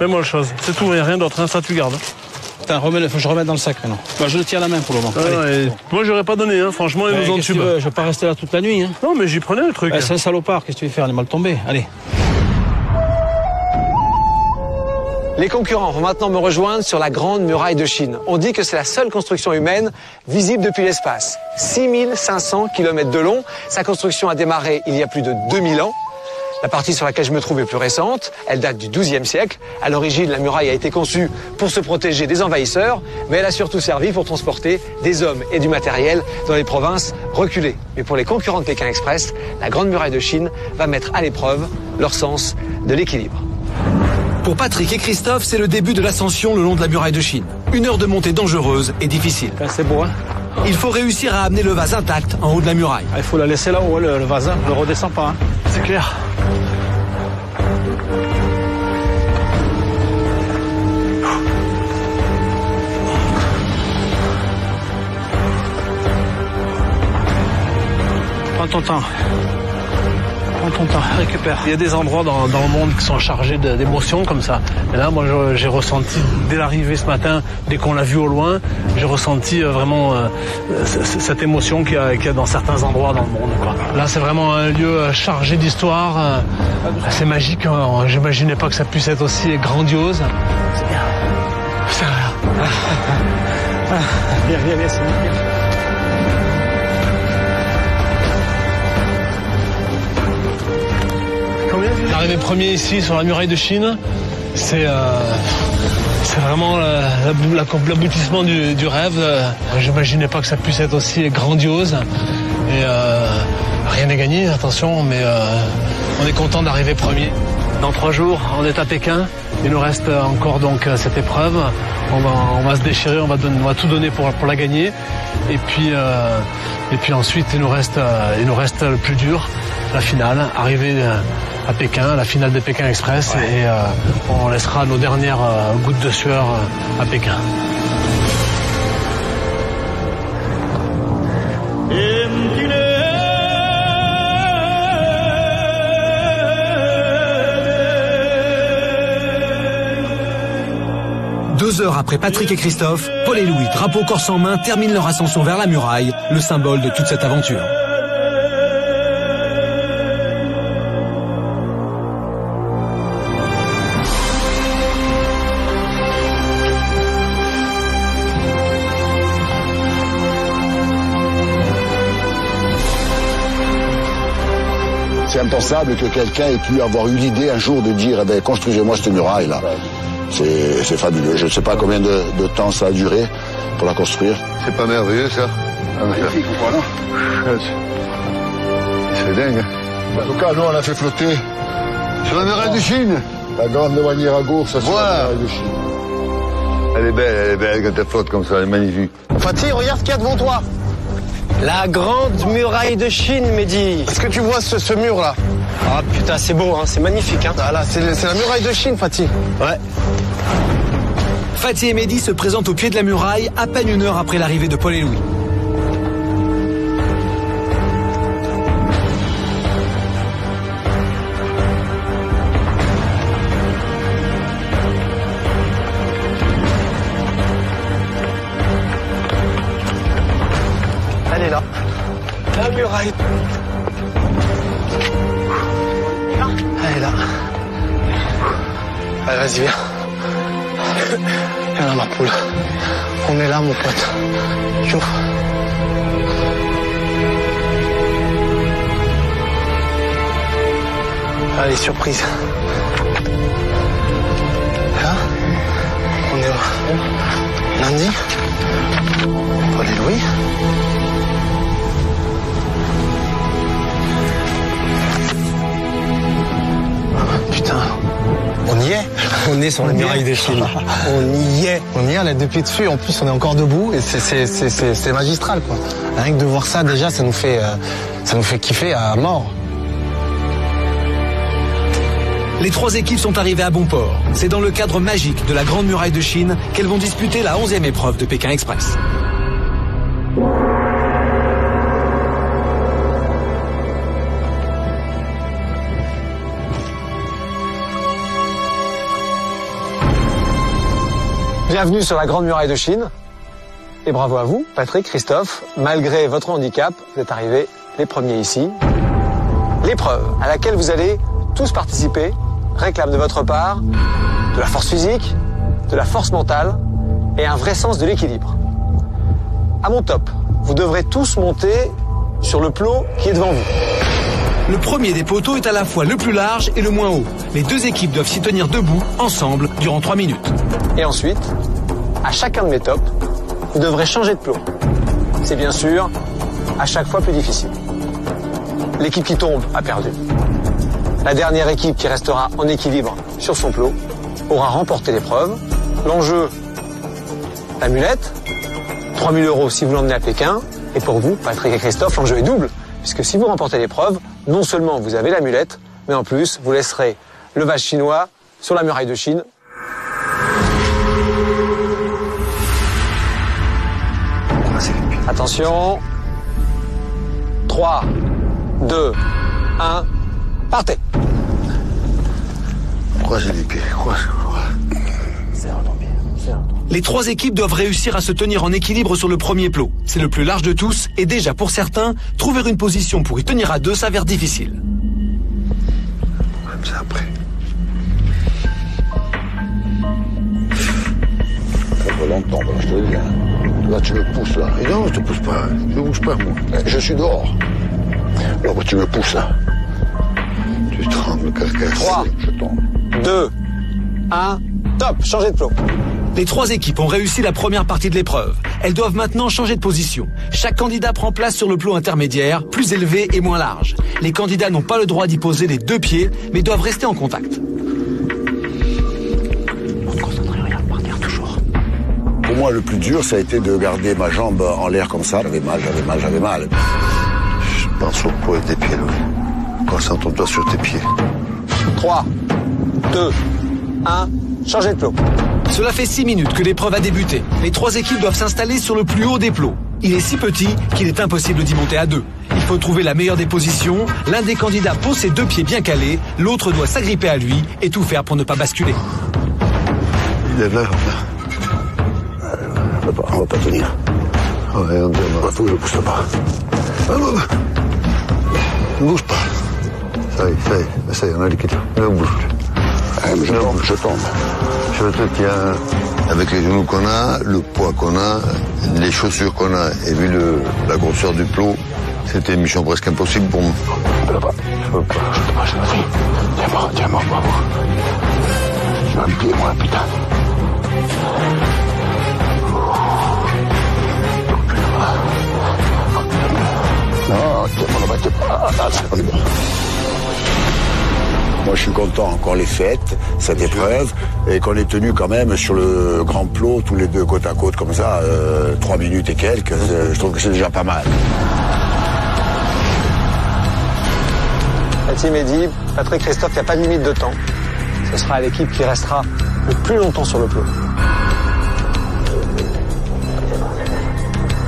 Mets-moi le chose. C'est tout, il n'y a rien d'autre, hein, ça tu gardes. Putain, faut que je remette dans le sac maintenant. Bah, je le tiens à la main pour le moment. Moi, j'aurais pas donné, hein. Franchement, ils nous ont tué. Je vais pas rester là toute la nuit. Hein. Non, mais j'y prenais le truc. C'est un salopard, qu'est-ce que tu veux faire? Il est mal tombé. Allez. Les concurrents vont maintenant me rejoindre sur la Grande Muraille de Chine. On dit que c'est la seule construction humaine visible depuis l'espace. 6500 km de long. Sa construction a démarré il y a plus de 2000 ans. La partie sur laquelle je me trouve est plus récente, elle date du XIIe siècle. À l'origine, la muraille a été conçue pour se protéger des envahisseurs, mais elle a surtout servi pour transporter des hommes et du matériel dans les provinces reculées. Mais pour les concurrents de Pékin Express, la Grande Muraille de Chine va mettre à l'épreuve leur sens de l'équilibre. Pour Patrick et Christophe, c'est le début de l'ascension le long de la muraille de Chine. Une heure de montée dangereuse et difficile. C'est beau, hein? Il faut réussir à amener le vase intact en haut de la muraille. Il faut la laisser là-haut, le vase, ne le redescend pas. Hein. C'est clair. Prends ton temps. Récupère. Il y a des endroits dans le monde qui sont chargés d'émotions comme ça. Et là, moi, j'ai ressenti, dès l'arrivée ce matin, dès qu'on l'a vu au loin, j'ai ressenti vraiment cette émotion qu'il y a dans certains endroits dans le monde, quoi. Là, c'est vraiment un lieu chargé d'histoire. C'est magique. J'imaginais pas que ça puisse être aussi grandiose. C'est bien. C'est rien. Viens, c'est bien. D'arriver premier ici sur la muraille de Chine, c'est vraiment l'aboutissement du rêve. J'imaginais pas que ça puisse être aussi grandiose. Et rien n'est gagné, attention, mais on est content d'arriver premier. Dans 3 jours, on est à Pékin. Il nous reste encore donc cette épreuve. On va se déchirer, on va tout donner pour la gagner. Et puis ensuite, il nous reste le plus dur, la finale, arriver à Pékin, la finale de Pékin Express, et on laissera nos dernières gouttes de sueur à Pékin. Deux heures après Patrick et Christophe, Paul et Louis, drapeau corse en main, terminent leur ascension vers la muraille, le symbole de toute cette aventure. C'est impensable que quelqu'un ait pu avoir eu l'idée un jour de dire, eh ben, construisez-moi cette muraille-là. C'est fabuleux. Je ne sais pas combien de temps ça a duré pour la construire. C'est pas merveilleux, ça? Magnifique, ou pas, non? C'est dingue. En tout cas, nous, on a fait flotter sur la muraille de Chine. La grande manière à gauche, ça sur la muraille de Chine. Elle est belle quand elle flotte comme ça, elle est magnifique. Fatih, regarde ce qu'il y a devant toi. La grande muraille de Chine, Mehdi. Est-ce que tu vois ce mur-là? Ah putain, c'est beau, hein, c'est magnifique. Hein. Ah, là, c'est la muraille de Chine, Fatih. Ouais. Fatih et Mehdi se présentent au pied de la muraille à peine 1 heure après l'arrivée de Paul et Louis. Elle est là. La muraille. Elle est là. Allez, vas-y, viens. Viens là, ma poule. On est là, mon pote. Yo. Allez, surprise. Là, on est où? Lundi. Paul et Louis. Putain, on y est. On est sur la muraille de Chine. On y est. On y est, on est depuis dessus. En plus, on est encore debout et c'est magistral, quoi. Rien que de voir ça, déjà, ça nous fait kiffer à mort. Les 3 équipes sont arrivées à bon port. C'est dans le cadre magique de la Grande Muraille de Chine qu'elles vont disputer la 11e épreuve de Pékin Express. Bienvenue sur la Grande Muraille de Chine. Et bravo à vous, Patrick, Christophe. Malgré votre handicap, vous êtes arrivés les premiers ici. L'épreuve à laquelle vous allez tous participer réclame de votre part de la force physique, de la force mentale et un vrai sens de l'équilibre. À mon top, vous devrez tous monter sur le plot qui est devant vous. Le premier des poteaux est à la fois le plus large et le moins haut. Les 2 équipes doivent s'y tenir debout, ensemble, durant 3 minutes. Et ensuite, à chacun de mes tops, vous devrez changer de plot. C'est bien sûr à chaque fois plus difficile. L'équipe qui tombe a perdu. La dernière équipe qui restera en équilibre sur son plot aura remporté l'épreuve. L'enjeu, l'amulette, 3 000 € si vous l'emmenez à Pékin. Et pour vous, Patrick et Christophe, l'enjeu est double. Puisque si vous remportez l'épreuve, non seulement vous avez l'amulette, mais en plus, vous laisserez le vase chinois sur la muraille de Chine. Attention. 3, 2, 1, partez. Croisez les pieds, croisez. Les 3 équipes doivent réussir à se tenir en équilibre sur le premier plot. C'est le plus large de tous et déjà pour certains, trouver une position pour y tenir à 2 s'avère difficile. Comme ça après. Ça va longtemps, je te le dis. Là, tu me pousses là. Et non, je te pousse pas. Je ne bouge pas, moi. Je suis dehors. Alors, tu me pousses là. Tu trembles. Le carcasse. 3, 2, 1, top, changez de plot. Les 3 équipes ont réussi la première partie de l'épreuve. Elles doivent maintenant changer de position. Chaque candidat prend place sur le plot intermédiaire, plus élevé et moins large. Les candidats n'ont pas le droit d'y poser les 2 pieds, mais doivent rester en contact. Pour moi, le plus dur, ça a été de garder ma jambe en l'air comme ça. J'avais mal. Je pense au poids des pieds, Louis. Concentre-toi sur tes pieds. 3, 2, 1, changez de plot. Cela fait 6 minutes que l'épreuve a débuté. Les 3 équipes doivent s'installer sur le plus haut des plots. Il est si petit qu'il est impossible d'y monter à 2. Il faut trouver la meilleure des positions. L'un des candidats pose ses 2 pieds bien calés. L'autre doit s'agripper à lui et tout faire pour ne pas basculer. Il est là. On va pas tenir. Ouais, il faut que je pousse pas. Ne bouge pas. Ça y est, on a l'équilibre. Ne bouge plus. Je tombe. Je te tiens. Avec les genoux qu'on a, le poids qu'on a, les chaussures qu'on a, et vu la grosseur du plot, c'était une mission presque impossible pour moi. Je peux pas. Tiens-moi, bravo. Je vais me plier, moi, putain. Non, t'es pas. On est bon. Moi, je suis content qu'on l'ait faite, cette épreuve, et qu'on ait tenu quand même sur le grand plot, tous les deux côte à côte, comme ça, 3 minutes et quelques. Je trouve que c'est déjà pas mal. La team est dit, Patrick, Christophe, il n'y a pas de limite de temps. Ce sera l'équipe qui restera le plus longtemps sur le plot.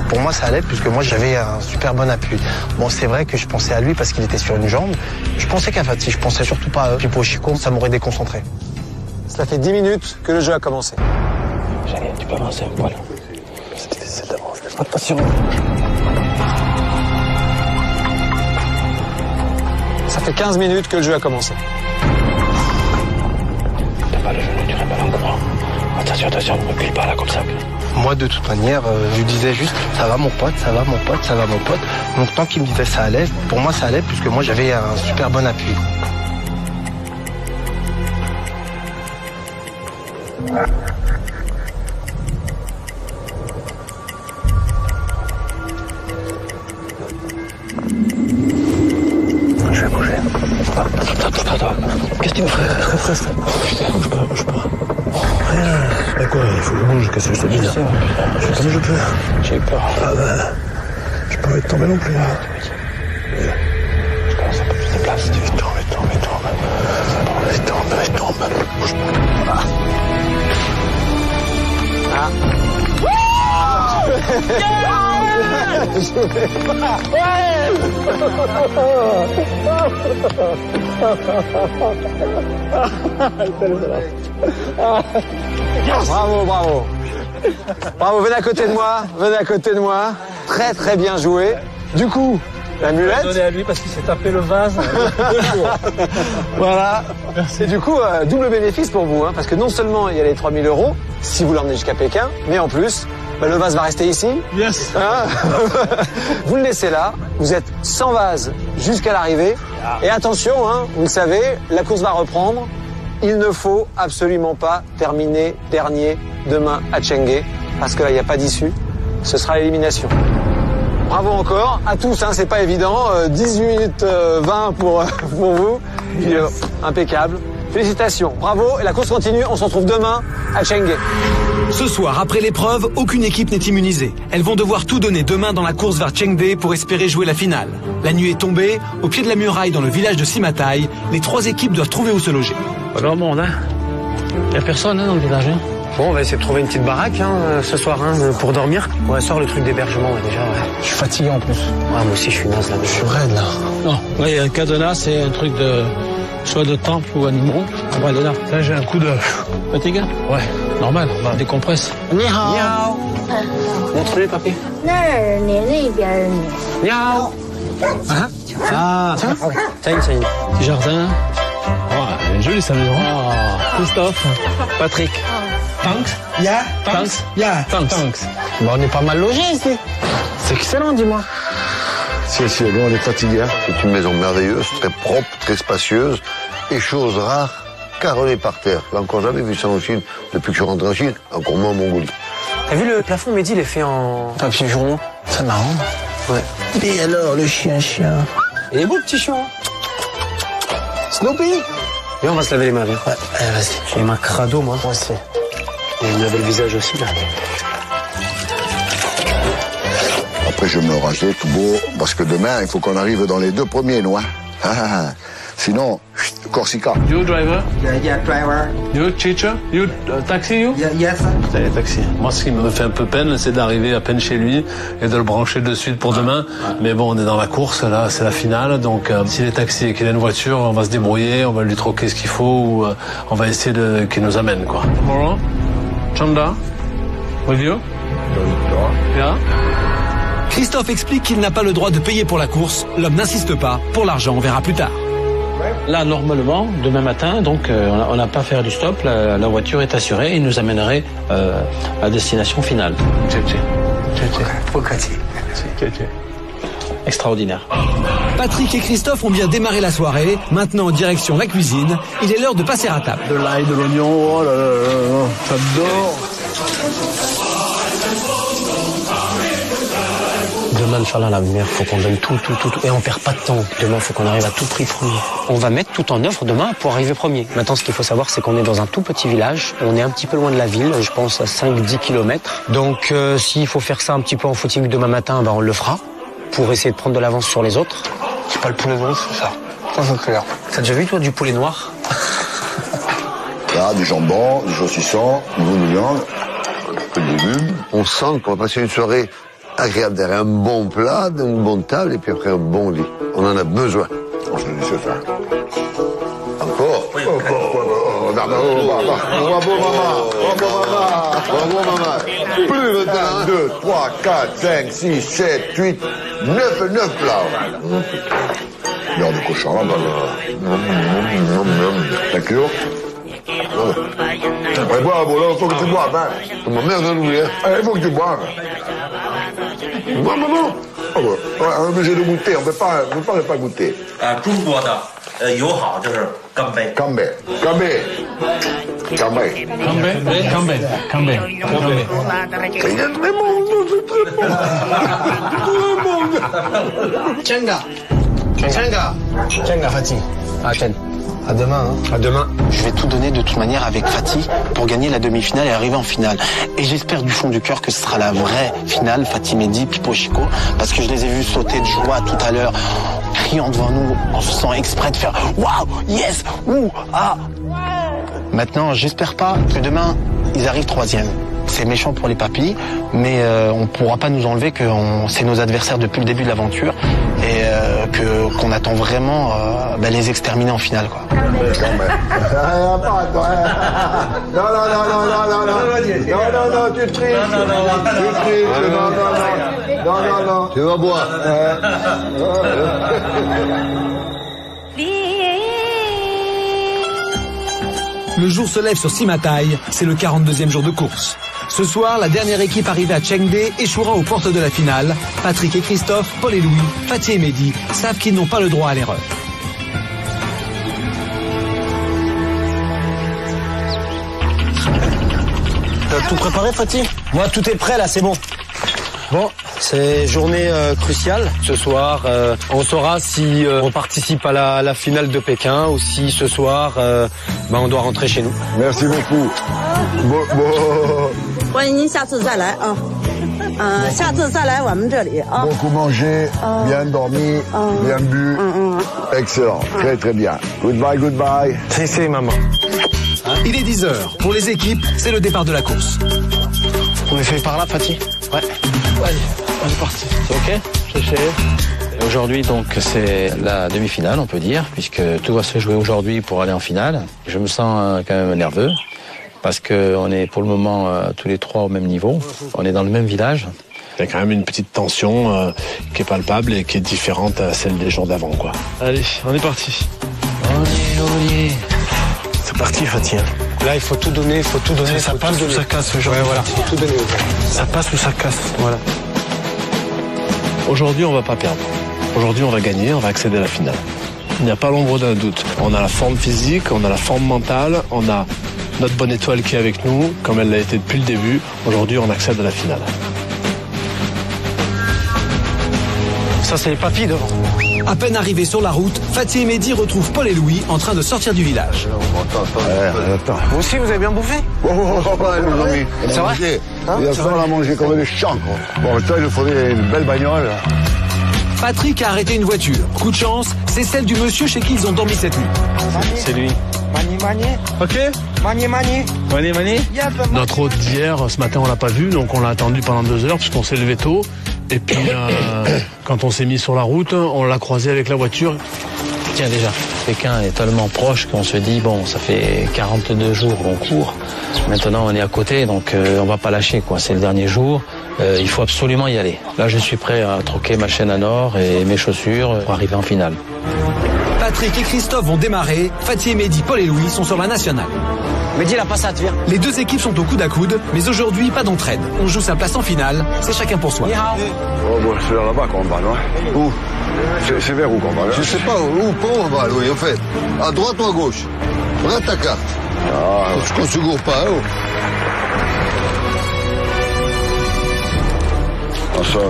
Pour moi, ça allait, puisque moi, j'avais un super bon appui. Bon, c'est vrai que je pensais à lui parce qu'il était sur une jambe. Je pensais qu'à Fatih, je pensais surtout pas à eux. Puis pour Chico, ça m'aurait déconcentré. Cela fait 10 minutes que le jeu a commencé. J'allais, tu peux avancer un poil. C'est d'avance. Attention. Ça fait 15 minutes que le jeu a commencé. T'as pas le genou, tu remets encore. Attention, ne recule pas là comme ça. Moi, de toute manière, je lui disais juste, ça va mon pote. Donc tant qu'il me disait ça allait, pour moi ça allait, puisque moi j'avais un super bon appui. Je vais bouger. Attends. Qu'est-ce qu'il me fait? Putain, bouge pas. Mais quoi, il faut que je bouge, qu'est-ce que je te dis là? Comme je peux. J'ai peur. Ah ben, j'ai pas envie de tomber non plus. Je commence un peu plus de place. Il tombe. Bouge pas. Bravo, venez à côté de moi. Très très bien joué. Du coup, la mulette. Je vais donner à lui parce qu'il s'est tapé le vase 2 jours. Voilà. Et du coup, double bénéfice pour vous, parce que non seulement il y a les 3 000 €, si vous l'emmenez jusqu'à Pékin, mais en plus, le vase va rester ici. Yes. Vous le laissez là, vous êtes sans vase jusqu'à l'arrivée. Et attention, vous le savez, la course va reprendre. Il ne faut absolument pas terminer dernier demain à Chenghe, parce que là, il n'y a pas d'issue. Ce sera l'élimination. Bravo encore à tous, c'est pas évident. 18 minutes 20 pour vous. Impeccable. Félicitations, bravo. Et la course continue. On se retrouve demain à Chenghe. Ce soir, après l'épreuve, aucune équipe n'est immunisée. Elles vont devoir tout donner demain dans la course vers Chengde pour espérer jouer la finale. La nuit est tombée. Au pied de la muraille dans le village de Simatai, les 3 équipes doivent trouver où se loger. Pas grand monde, Il n'y a personne dans le village. Bon, on va essayer de trouver une petite baraque ce soir pour dormir. On sort le truc d'hébergement déjà. Je suis fatigué en plus. Ouais, moi aussi je suis naze là. Je suis raide là. Non, là il y a un cadenas, c'est un truc de soit de temple ou animaux. On va aller là. Là j'ai un coup de fatigue. Ouais, normal, on va décompresse. Ni hao. Montre-lui papy. Ni hao. Ah, ça y est. Petit jardin. Elle est jolie sa maison. Christophe. Patrick. Thanks. Bon, on est pas mal logés ici. C'est excellent, dis-moi. Si, on est fatigué. C'est une maison merveilleuse, très propre, très spacieuse. Et chose rare, carrelé par terre. J'ai encore jamais vu ça en Chine, depuis que je suis rentré en Chine, encore moins en Mongolie. T'as vu le plafond, Mehdi, il est fait en papier journaux. C'est marrant. Ouais. Et alors, le chien. Il est beau, le petit chien. Snoopy. Viens, on va se laver les mains, viens. Ouais, vas-y. J'ai les mains crado, moi. Moi aussi. Et il me lavait le visage aussi, là. Après, je vais me le raser tout beau, parce que demain, il faut qu'on arrive dans les 2 premiers, nous, hein. Sinon, Corsica. You driver? Yeah, driver. You teacher? You taxi you? Yes, sir. Allez, taxi. Moi, ce qui me fait un peu peine, c'est d'arriver à peine chez lui et de le brancher de suite pour demain. Mais bon, on est dans la course, là, c'est la finale. Donc, s'il est taxi et qu'il a une voiture, on va se débrouiller, on va lui troquer ce qu'il faut ou on va essayer qu'il nous amène, quoi. Tomorrow? Chanda? With you? Yeah? Christophe explique qu'il n'a pas le droit de payer pour la course. L'homme n'insiste pas. Pour l'argent, on verra plus tard. Là, normalement, demain matin, donc, on n'a pas à faire du stop. La voiture est assurée et nous amènerait à destination finale. Extraordinaire. Patrick et Christophe ont bien démarré la soirée. Maintenant, en direction la cuisine. Il est l'heure de passer à table. De l'ail, de l'oignon, oh là là, j'adore. Demain, Inch'Allah, la mère, faut qu'on donne tout. Et on perd pas de temps. Demain, faut qu'on arrive à tout prix premier. On va mettre tout en œuvre demain pour arriver premier. Maintenant, ce qu'il faut savoir, c'est qu'on est dans un tout petit village. On est un petit peu loin de la ville, je pense à 5-10 km. Donc, s'il faut faire ça un petit peu en footing demain matin, ben, on le fera. Pour essayer de prendre de l'avance sur les autres. C'est pas le poulet noir, c'est ça. Ça, c'est clair. T'as déjà vu, toi, du poulet noir? Là, du jambon, du saucisson, du bout de viande, un peu de légumes. On sent qu'on va passer une soirée agréable derrière un bon plat, une bonne table et puis après un bon lit. On en a besoin. On se dit ça. Encore. Bravo, maman. Plus de 1, 2, 3, 4, 5, 6, 7, 8, 9 plats. L'heure de cochon, Thank you. Ouais, bravo, là, il faut que tu boives, hein. Ma mère de nous, hein. Il faut que tu boives. Non. On est obligé de goûter, on ne peut pas ne pas goûter. 中国的友好就是干杯。干杯。Tchenga, Fatih. À demain. Hein. À demain. Je vais tout donner de toute manière avec Fatih pour gagner la demi-finale et arriver en finale. Et j'espère du fond du cœur que ce sera la vraie finale, Fatih Mehdi, Pipo Chico, parce que je les ai vus sauter de joie tout à l'heure, criant devant nous, en faisant exprès de faire « Waouh, yes, ouh, ah ». Maintenant, j'espère pas que demain, ils arrivent 3e. C'est méchant pour les papis, mais on ne pourra pas nous enlever que c'est nos adversaires depuis le début de l'aventure et qu'on attend vraiment les exterminer en finale, quoi. Non, tu triches. Non. Tu vas boire. Le jour se lève sur Simataï, c'est le 42e jour de course. Ce soir, la dernière équipe arrivée à Chengde échouera aux portes de la finale. Patrick et Christophe, Paul et Louis, Fatih et Mehdi savent qu'ils n'ont pas le droit à l'erreur. T'as tout préparé, Fatih? Moi, tout est prêt, là, c'est bon. Bon, c'est journée cruciale. Ce soir, on saura si on participe à la finale de Pékin ou si ce soir, on doit rentrer chez nous. Merci beaucoup. Beaucoup mangé, bien dormi, bien bu. Excellent, très bien. Goodbye. C'est maman. Il est 10h. Pour les équipes, c'est le départ de la course. On est fait par là, Fatih? Ouais. Allez, on est parti. C'est ok? Je sais. Aujourd'hui, donc, c'est la demi-finale, on peut dire, puisque tout va se jouer aujourd'hui pour aller en finale. Je me sens quand même nerveux, parce qu'on est pour le moment tous les trois au même niveau. On est dans le même village. Il y a quand même une petite tension qui est palpable et qui est différente à celle des jours d'avant, quoi. Allez, on est parti. C'est parti, Fatih. Là, il faut tout donner, Ça passe ou ça casse, ce genre. Ouais, voilà. Faut tout donner. Ça passe ou ça casse. Voilà. Aujourd'hui, on va pas perdre. Aujourd'hui, on va gagner, on va accéder à la finale. Il n'y a pas l'ombre d'un doute. On a la forme physique, on a la forme mentale, on a notre bonne étoile qui est avec nous, comme elle l'a été depuis le début. Aujourd'hui, on accède à la finale. Ça, c'est les papilles devant. À peine arrivés sur la route, Fatih et Mehdi retrouvent Paul et Louis en train de sortir du village. Attends. Vous aussi, vous avez bien bouffé? Les amis. C'est vrai? Hier soir, on a mangé comme des chancres. Bon, toi, il nous faudrait une belle bagnole. Patrick a arrêté une voiture. Coup de chance, c'est celle du monsieur chez qui ils ont dormi cette nuit. C'est lui. Ok. Mani. Notre hôte d'hier, ce matin, on l'a pas vu, donc on l'a attendu pendant 2 heures puisqu'on s'est levé tôt. Et puis, quand on s'est mis sur la route, on l'a croisé avec la voiture. Tiens, déjà, Pékin est tellement proche qu'on se dit, bon, ça fait 42 jours qu'on court. Maintenant, on est à côté, donc on va pas lâcher, quoi. C'est le dernier jour. Il faut absolument y aller. Là, je suis prêt à troquer ma chaîne à nord et mes chaussures pour arriver en finale. Patrick et Christophe vont démarrer. Fatih et Mehdi, Paul et Louis sont sur la nationale. Mehdi, la passade, viens. Les deux équipes sont au coude à coude, mais aujourd'hui, pas d'entraide. On joue sa place en finale, c'est chacun pour soi. Oh, bon, c'est là-bas qu'on va, non? Où? C'est vers où qu'on va, là? Je sais pas où on va, Louis, en fait. À droite ou à gauche? Regarde ta carte. Ah, parce qu'on se gourre pas, hein?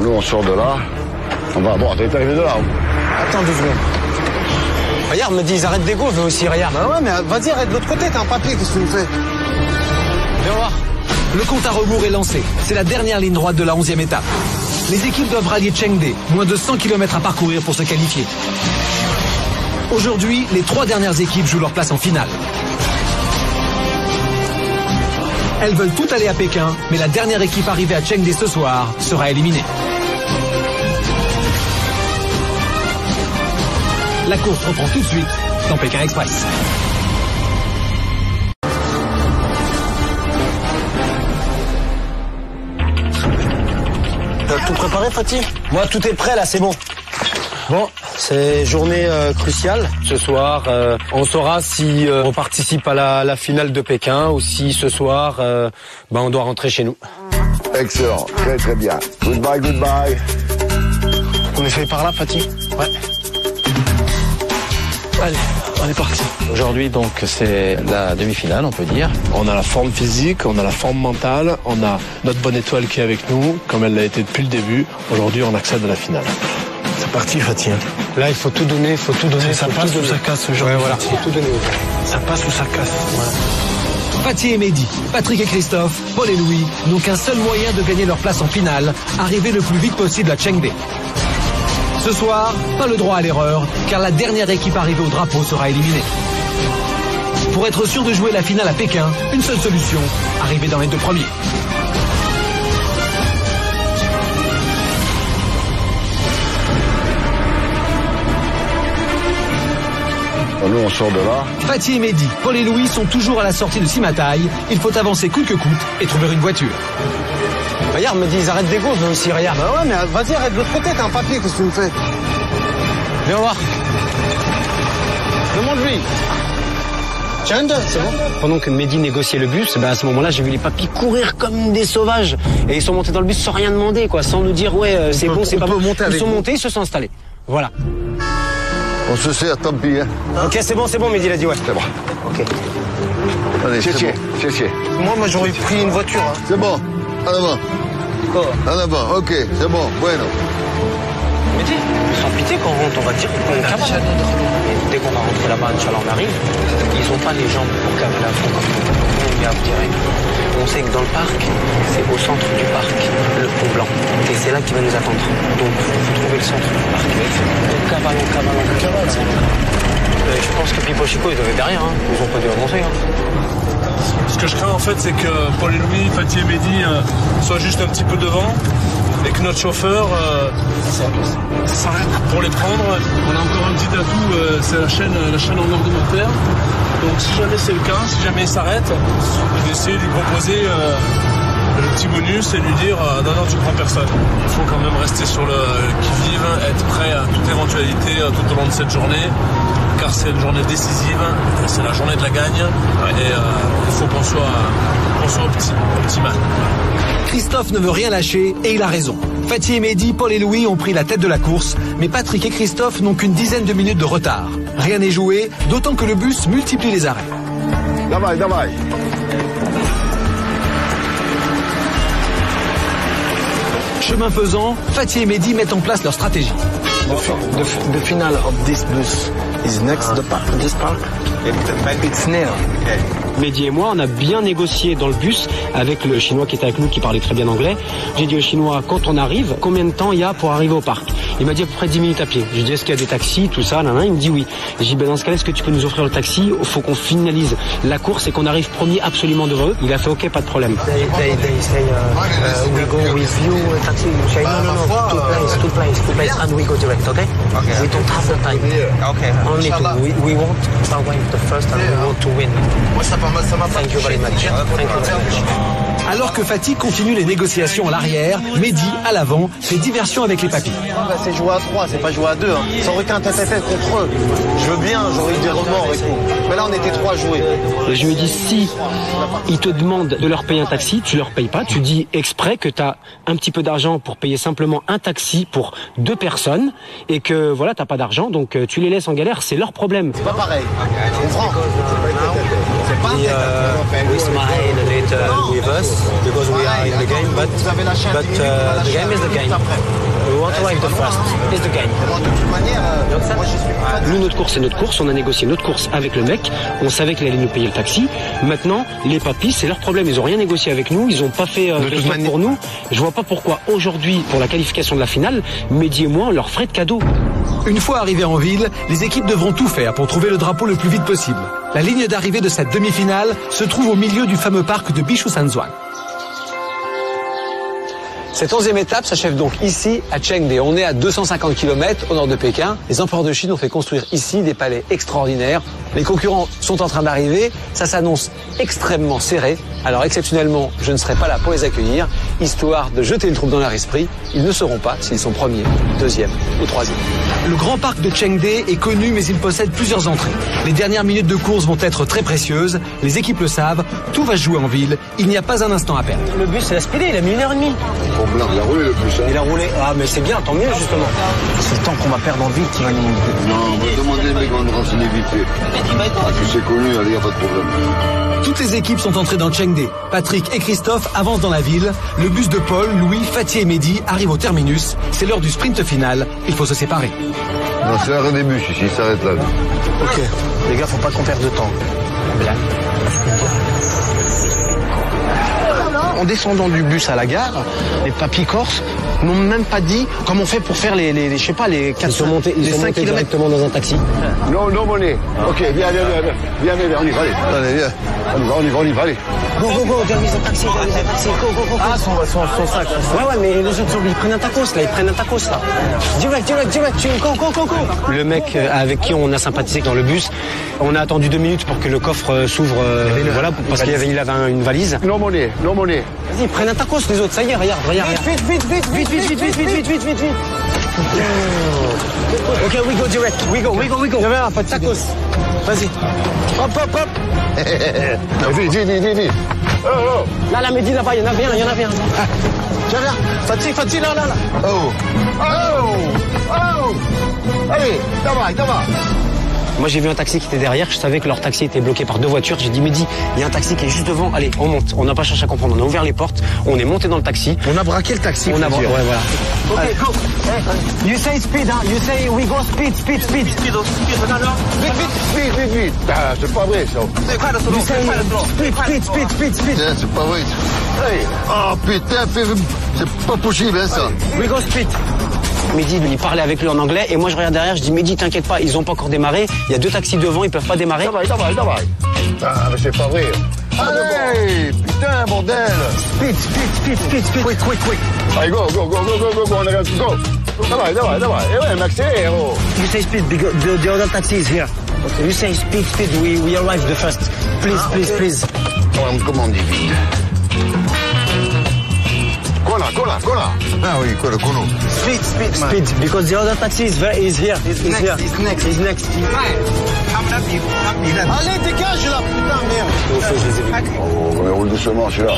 Nous, on sort de là. On va, bon, t'es arrivé de là. Attends 2 secondes. Regarde, me dit, ils arrêtent d'égo, eux aussi, regarde. Bah ouais, mais vas-y, arrête de l'autre côté, t'as un papier, qu'est-ce que tu fais? Viens voir. Le compte à rebours est lancé. C'est la dernière ligne droite de la 11e étape. Les équipes doivent rallier Chengde, moins de 100 km à parcourir pour se qualifier. Aujourd'hui, les 3 dernières équipes jouent leur place en finale. Elles veulent tout aller à Pékin, mais la dernière équipe arrivée à Chengde ce soir sera éliminée. La course reprend tout de suite dans Pékin Express. T'as tout préparé, Fatih? Moi, tout est prêt, là, c'est bon. Bon, c'est journée cruciale. Ce soir, on saura si on participe à la finale de Pékin ou si ce soir, on doit rentrer chez nous. Excellent, très très bien. Goodbye. On essaye par là, Fatih? Ouais. Allez, on est parti. Aujourd'hui, donc, c'est la demi-finale, on peut dire. On a la forme physique, on a la forme mentale, on a notre bonne étoile qui est avec nous, comme elle l'a été depuis le début. Aujourd'hui, on accède à la finale. C'est parti, Fatih. Là, il faut tout donner, Ça passe ou ça casse ce genre. Ouais, voilà, faut tout donner. Ça passe ou ça casse. Ouais. Fatih et Mehdi, Patrick et Christophe, Paul et Louis n'ont qu'un seul moyen de gagner leur place en finale, arriver le plus vite possible à Chengde. Ce soir, pas le droit à l'erreur, car la dernière équipe arrivée au drapeau sera éliminée. Pour être sûr de jouer la finale à Pékin, une seule solution, arriver dans les 2 premiers. Nous, on sort de là. Fatih et Mehdi, Paul et Louis sont toujours à la sortie de Simataï. Il faut avancer coûte que coûte et trouver une voiture. Regarde, me dit, ils arrêtent d'égo, eux aussi, regarde. Bah ouais, mais vas-y, arrête de l'autre côté, t'as un papier, qu'est-ce que tu fais? Viens voir. Demande-lui. C'est bon. Pendant que Mehdi négociait le bus, à ce moment-là, j'ai vu les papis courir comme des sauvages. Et ils sont montés dans le bus sans rien demander, quoi, sans nous dire, ouais, c'est bon, c'est pas bon. Ils sont montés, ils se sont installés. Voilà. On se sert, tant pis, hein. Ok, c'est bon, Mehdi, il a dit ouais. C'est bon. Ok. Allez, c'est Moi, j'aurais pris une voiture. Hein. C'est bon. En avant. En avant, ok, c'est bon, bueno. Mehdi, sans pitié, quand on rentre, on va dire qu'on cavale. Dès qu'on va rentrer là-bas, Inch'Allah, on arrive. Ils ont pas les jambes pour cavaler à fond comme nous. On y a direct. On sait que dans le parc, c'est au centre du parc, le pont blanc. Et c'est là qu'il va nous attendre. Donc, il faut trouver le centre du parc. Donc, cavale. Je pense que Pipo Chico, ils devaient derrière. Hein. Ils ont pas dû avancer. Hein. Ce que je crains, en fait, c'est que Paul et Louis, Fatih et Mehdi soient juste un petit peu devant. Et que notre chauffeur s'arrête pour les prendre. On a encore un petit atout, c'est la chaîne en ordinateur. Donc si jamais c'est le cas, si jamais il s'arrête, je vais essayer de lui proposer Le petit bonus, c'est lui dire non, tu prends personne. Il faut quand même rester sur le qui-vive, être prêt à toute éventualité tout au long de cette journée, car c'est une journée décisive, c'est la journée de la gagne, et il faut qu'on soit optimal. Christophe ne veut rien lâcher et il a raison. Fatih et Mehdi, Paul et Louis ont pris la tête de la course, mais Patrick et Christophe n'ont qu'une dizaine de minutes de retard. Rien n'est joué, d'autant que le bus multiplie les arrêts. Давай. Chemin faisant, Fatih et Mehdi mettent en place leur stratégie. The final of this bus is next to this park. It's near. Mehdi et moi, on a bien négocié dans le bus avec le Chinois qui était avec nous, qui parlait très bien anglais. J'ai dit au Chinois, quand on arrive, combien de temps il y a pour arriver au parc? Il m'a dit à peu près 10 minutes à pied. J'ai dit, est-ce qu'il y a des taxis, tout ça, Il me dit oui. J'ai dit, dans ce cas-là, est-ce que tu peux nous offrir le taxi? Il faut qu'on finalise la course et qu'on arrive premier absolument devant eux. Il a fait ok, pas de problème. They say, we go with you, taxi. No, two place, and we go direct, okay? We don't have the time. Okay. Only two. We want to survive the first and we want to win. Thank you very much. Thank you very much. Alors que Fatih continue les négociations à l'arrière, Mehdi, à l'avant, fait diversion avec les papis. C'est jouer à 3, c'est pas jouer à 2. Ça aurait été un tête-à-tête contre eux. Je veux bien, j'aurais eu des remords et tout. Mais là, on était 3 à jouer. Et je lui dis, si ils te demandent de leur payer un taxi, tu leur payes pas. Tu dis exprès que tu as un petit peu d'argent pour payer simplement un taxi pour 2 personnes et que voilà, t'as pas d'argent, donc tu les laisses en galère, c'est leur problème. C'est pas pareil. Tu comprends? C'est pas we smile a little with us because we are in the game, but the game is the game. We want to arrive the first. It's the game. Nous, notre course, c'est notre course. On a négocié notre course avec le mec. On savait qu'il allait nous payer le taxi. Maintenant, les papis, c'est leur problème. Ils ont rien négocié avec nous. Ils ont pas fait de pour nous. Je vois pas pourquoi aujourd'hui, pour la qualification de la finale, Mehdi et moi, on leur ferait de cadeau. Une fois arrivés en ville, les équipes devront tout faire pour trouver le drapeau le plus vite possible. La ligne d'arrivée de cette demi-finale se trouve au milieu du fameux parc de Bishu-Sanzhuang. Cette 11e étape s'achève donc ici, à Chengde. On est à 250 km au nord de Pékin. Les empereurs de Chine ont fait construire ici des palais extraordinaires. Les concurrents sont en train d'arriver. Ça s'annonce extrêmement serré. Alors exceptionnellement, je ne serai pas là pour les accueillir, histoire de jeter le trouble dans leur esprit. Ils ne seront pas s'ils sont premiers, deuxième ou troisième. Le grand parc de Chengde est connu, mais il possède plusieurs entrées. Les dernières minutes de course vont être très précieuses. Les équipes le savent. Tout va se jouer en ville. Il n'y a pas un instant à perdre. Le bus, c'est la speedé. Il a mis 1h30. Blanc, il a roulé le bus. Il a roulé. Ah, mais c'est bien, tant mieux, justement. C'est le temps qu'on va perdre en ville qui va nous manquer. Non, on va demander les mecs qu'on nous renseigner vite fait. Puis c'est connu, il n'y a pas de problème. Toutes les équipes sont entrées dans Chengde. Patrick et Christophe avancent dans la ville. Le bus de Paul, Louis, Fatih et Mehdi arrive au terminus. C'est l'heure du sprint final. Il faut se séparer. Non, c'est l'arrêt des bus ici, il s'arrête là. Ok, les gars, faut pas qu'on perde de temps. En descendant du bus à la gare, les papis corses n'ont même pas dit comment on fait pour faire les je sais pas, les 4 Ils sont montés directement dans un taxi. Non, non, monnaie. Ok, viens, on y va, allez, viens. On y va, allez. Go, there is a taxi, go. Ah, son sac. Ouais, mais les autres, ils prennent un tacos, là. Direct, go. Le mec avec qui on a sympathisé dans le bus, on a attendu 2 minutes pour que le coffre s'ouvre, voilà, parce qu'il avait une valise. Non monnaie. Vas-y, prennent un tacos, les autres, ça y est, regarde. Vite. Ok, we go direct, we go. J'avais un petit tacos. Vas-y. Hop. Vite. Oh. Là, Mehdi, là-bas, il y en a bien. Tiens, viens. Fatih, là. Oh. Allez, давай. Moi j'ai vu un taxi qui était derrière, je savais que leur taxi était bloqué par 2 voitures, j'ai dit Mehdi, il y a un taxi qui est juste devant, allez on monte, on n'a pas cherché à comprendre, on a ouvert les portes, on est monté dans le taxi. On a braqué le taxi. Ouais, voilà. Ok, go. You say speed, hein? You say we go speed. Vite. Ah, c'est pas vrai ça. You say speed. C'est pas vrai. Oh putain, c'est pas possible hein, ça. We go speed. Mehdi, il parlait avec lui en anglais et moi je regarde derrière, je dis Mehdi t'inquiète pas, ils ont pas encore démarré, il y a 2 taxis devant, ils peuvent pas démarrer. Давай. Ah mais c'est pas vrai. Allez, putain bordel. Speed. Quick. Allez go, on arrête, go. Давай. Eh ouais, Max, héros. You say speed because the other taxi is here. Okay. You say speed. We arrive the first. Please. On commande vite. Kola. Ah oui, Kola. Speed, because the other taxi is here. He's next. Allez, dégage là, putain, merde. Oh, mais roule doucement, celui-là.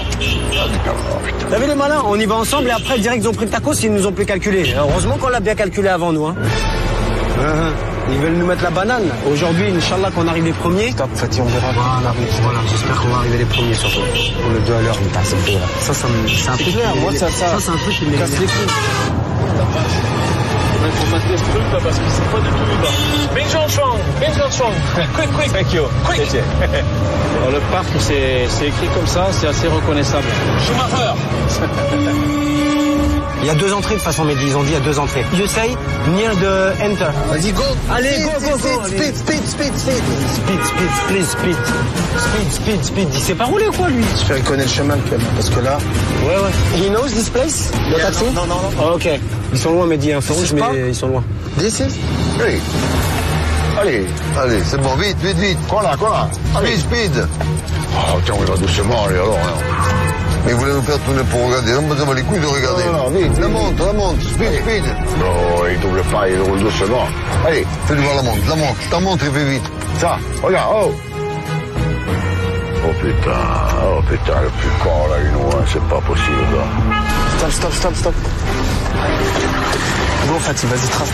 T'as vu les malins? On y va ensemble et après, direct, ils ont pris le tacos, ils nous ont plus calculé. Heureusement qu'on l'a bien calculé avant nous, hein. Ils veulent nous mettre la banane. Aujourd'hui, Inch'Allah, qu'on arrive les premiers. Stop, Fatih, on verra. Voilà, j'espère qu'on va arriver les premiers surtout. Pour le 2 à l'heure, ça c'est un truc. Moi, ça, c'est un truc qui me casse les couilles. Il faut passer ce truc là parce que c'est pas du tout du bas. Bing Chong. Quick. Thank you. Quick. Alors, le parc, c'est écrit comme ça, c'est assez reconnaissable. Schumacher. Il y a 2 entrées de façon, Mehdi, ils ont dit il y a 2 entrées. You say near the enter. Vas-y, go. Allez, go. Speed. Speed. Il sait pas rouler ou quoi, lui? J'espère qu'il connaît le chemin, parce que là... Ouais. He knows this place? Le taxi? Non. Oh, ok. Ils sont loin, Mehdi, un feu rouge, mais ils sont loin. This is? Allez, c'est bon, vite. Kola. Speed. Oh, tiens, on va doucement, allez, alors. Mais vous voulez nous faire tourner pour regarder, on me donne les couilles de regarder. Non, vite. La monte, speed. Non, il double pas, il roule doucement. Allez. Fais-lui voir la monte. Ta montre, il fait vite. Ça, regarde, oh putain, le plus con là, c'est pas possible là. Stop. Bon, Fatih, vas-y, trace.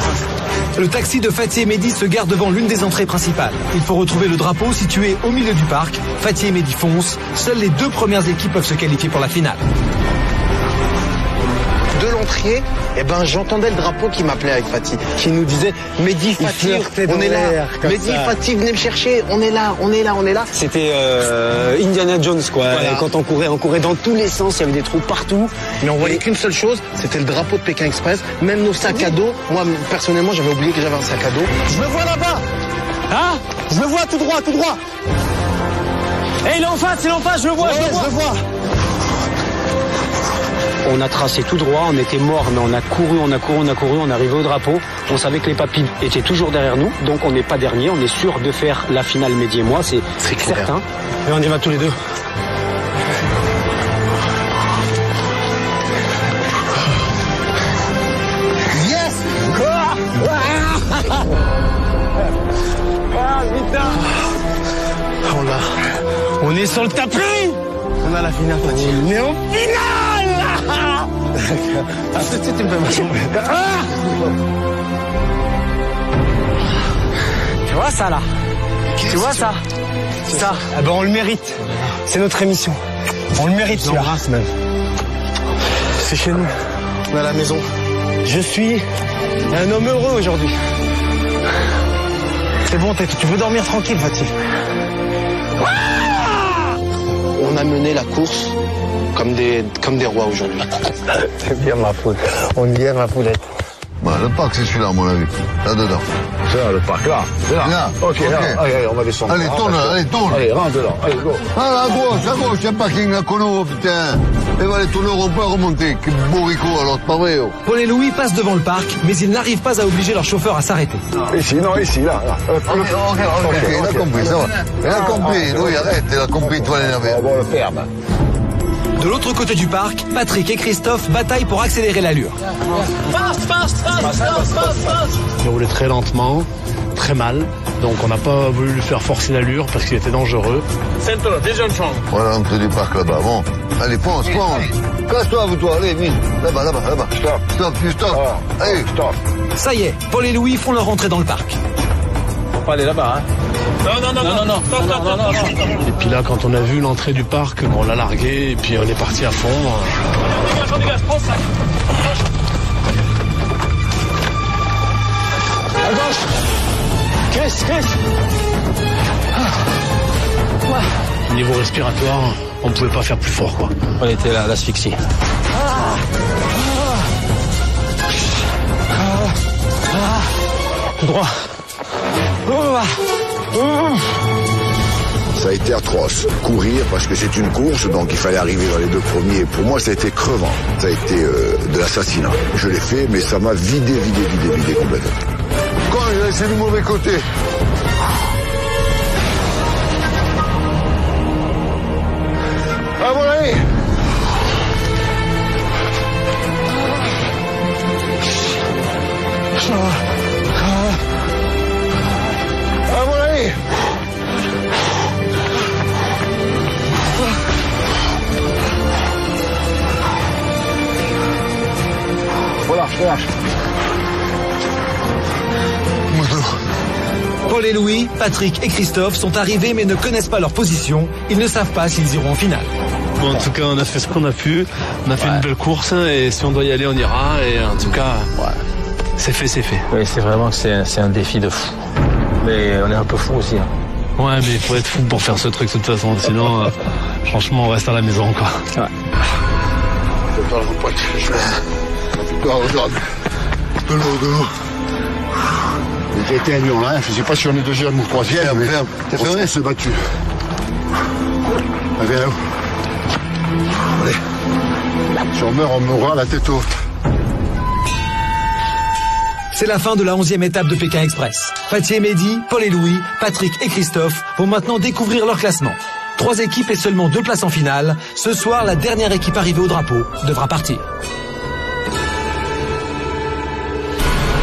Le taxi de Fatih et Mehdi se gare devant l'une des entrées principales. Il faut retrouver le drapeau situé au milieu du parc. Fatih et Mehdi foncent. Seules les 2 premières équipes peuvent se qualifier pour la finale. De l'entrée, j'entendais le drapeau qui m'appelait avec Fatih, qui nous disait Mehdi, Fatih, on est là. Mehdi, Fatih, venez me chercher, on est là. C'était Indiana Jones, quoi. Voilà. Et quand on courait dans tous les sens, il y avait des trous partout. Mais on voyait qu'une seule chose, c'était le drapeau de Pékin Express. Même nos sacs à dos, moi personnellement j'avais oublié que j'avais un sac à dos. Je le vois là-bas. Hein? Je le vois tout droit. Eh, il est en face, je le vois. On a tracé tout droit, on était morts, mais on a couru, on est arrivé au drapeau. On savait que les papilles étaient toujours derrière nous, donc on n'est pas dernier, on est sûr de faire la finale Mehdi et moi, c'est certain. Et on y va tous les 2. Yes. Putain. On est sur le tapis. On a la finale, Fatih. On est en finale. Tu me fais mal tomber. Tu vois ça là? Tu vois ça? Ça, on le mérite. C'est notre émission. On le mérite, celui-là. Même. C'est chez nous. On est à la maison. Je suis un homme heureux aujourd'hui. C'est bon, tu peux dormir tranquille, Fatih. On a mené la course comme des rois aujourd'hui. C'est bien ma poule. On y est, ma poulette. Le parc, c'est celui-là, à mon avis. Là-dedans. C'est là, le parc, là. Ok, allez, on va descendre. Allez, tourne. Allez, rentre dedans, allez, go. Ah, à gauche, il y a un parking à Kono, putain. Et voilà, les tourneurs, on peut remonter. Quel bourricot, alors, c'est pas vrai. Paul et Louis passent devant le parc, mais ils n'arrivent pas à obliger leur chauffeur à s'arrêter. Ici, là. Ok, il a compris, ça va. Il a compris, Louis, arrête, il a compris, toi, l'énerver. On va le faire, ben. De l'autre côté du parc, Patrick et Christophe bataillent pour accélérer l'allure. Fast. Il roulait très lentement, très mal. Donc on n'a pas voulu lui faire forcer l'allure parce qu'il était dangereux. Centre, déjà une chambre. Voilà l'entrée du parc là-bas, bon. Allez, fonce. Casse-toi, vous, toi, allez, vite. Là-bas. Stop. Allez, stop. Ça y est, Paul et Louis font leur entrée dans le parc. Faut pas aller là-bas, hein. Non. Et puis là, quand on a vu l'entrée du parc, on l'a largué et puis on est parti à fond. Dégage, prends ça. À gauche. Chris. Niveau respiratoire, on pouvait pas faire plus fort, quoi. On était là, l'asphyxie. Tout droit. Ça a été atroce. Courir parce que c'est une course, donc il fallait arriver dans les 2 premiers. Pour moi, ça a été crevant. Ça a été de l'assassinat. Je l'ai fait, mais ça m'a vidé complètement. Quand il a laissé du mauvais côté. Ah, voilà. Paul et Louis, Patrick et Christophe sont arrivés mais ne connaissent pas leur position. Ils ne savent pas s'ils iront en finale. Bon, en tout cas, on a fait ce qu'on a pu. On a fait une belle course et si on doit y aller, on ira. Et en tout cas, c'est fait, c'est fait. Oui, c'est vraiment que c'est un défi de fou. Mais on est un peu fou aussi. Hein. Ouais, mais il faut être fou pour faire ce truc de toute façon. Sinon, franchement, on reste à la maison encore. Ouais. De l'eau. J'ai été un lion là, je ne sais pas si on est deuxième ou troisième, mais on s'est battu. Allez, là. Allez. Si on meurt, on mourra la tête haute. C'est la fin de la 11e étape de Pékin Express. Fatih et Mehdi, Paul et Louis, Patrick et Christophe vont maintenant découvrir leur classement. 3 équipes et seulement 2 places en finale. Ce soir, la dernière équipe arrivée au drapeau devra partir.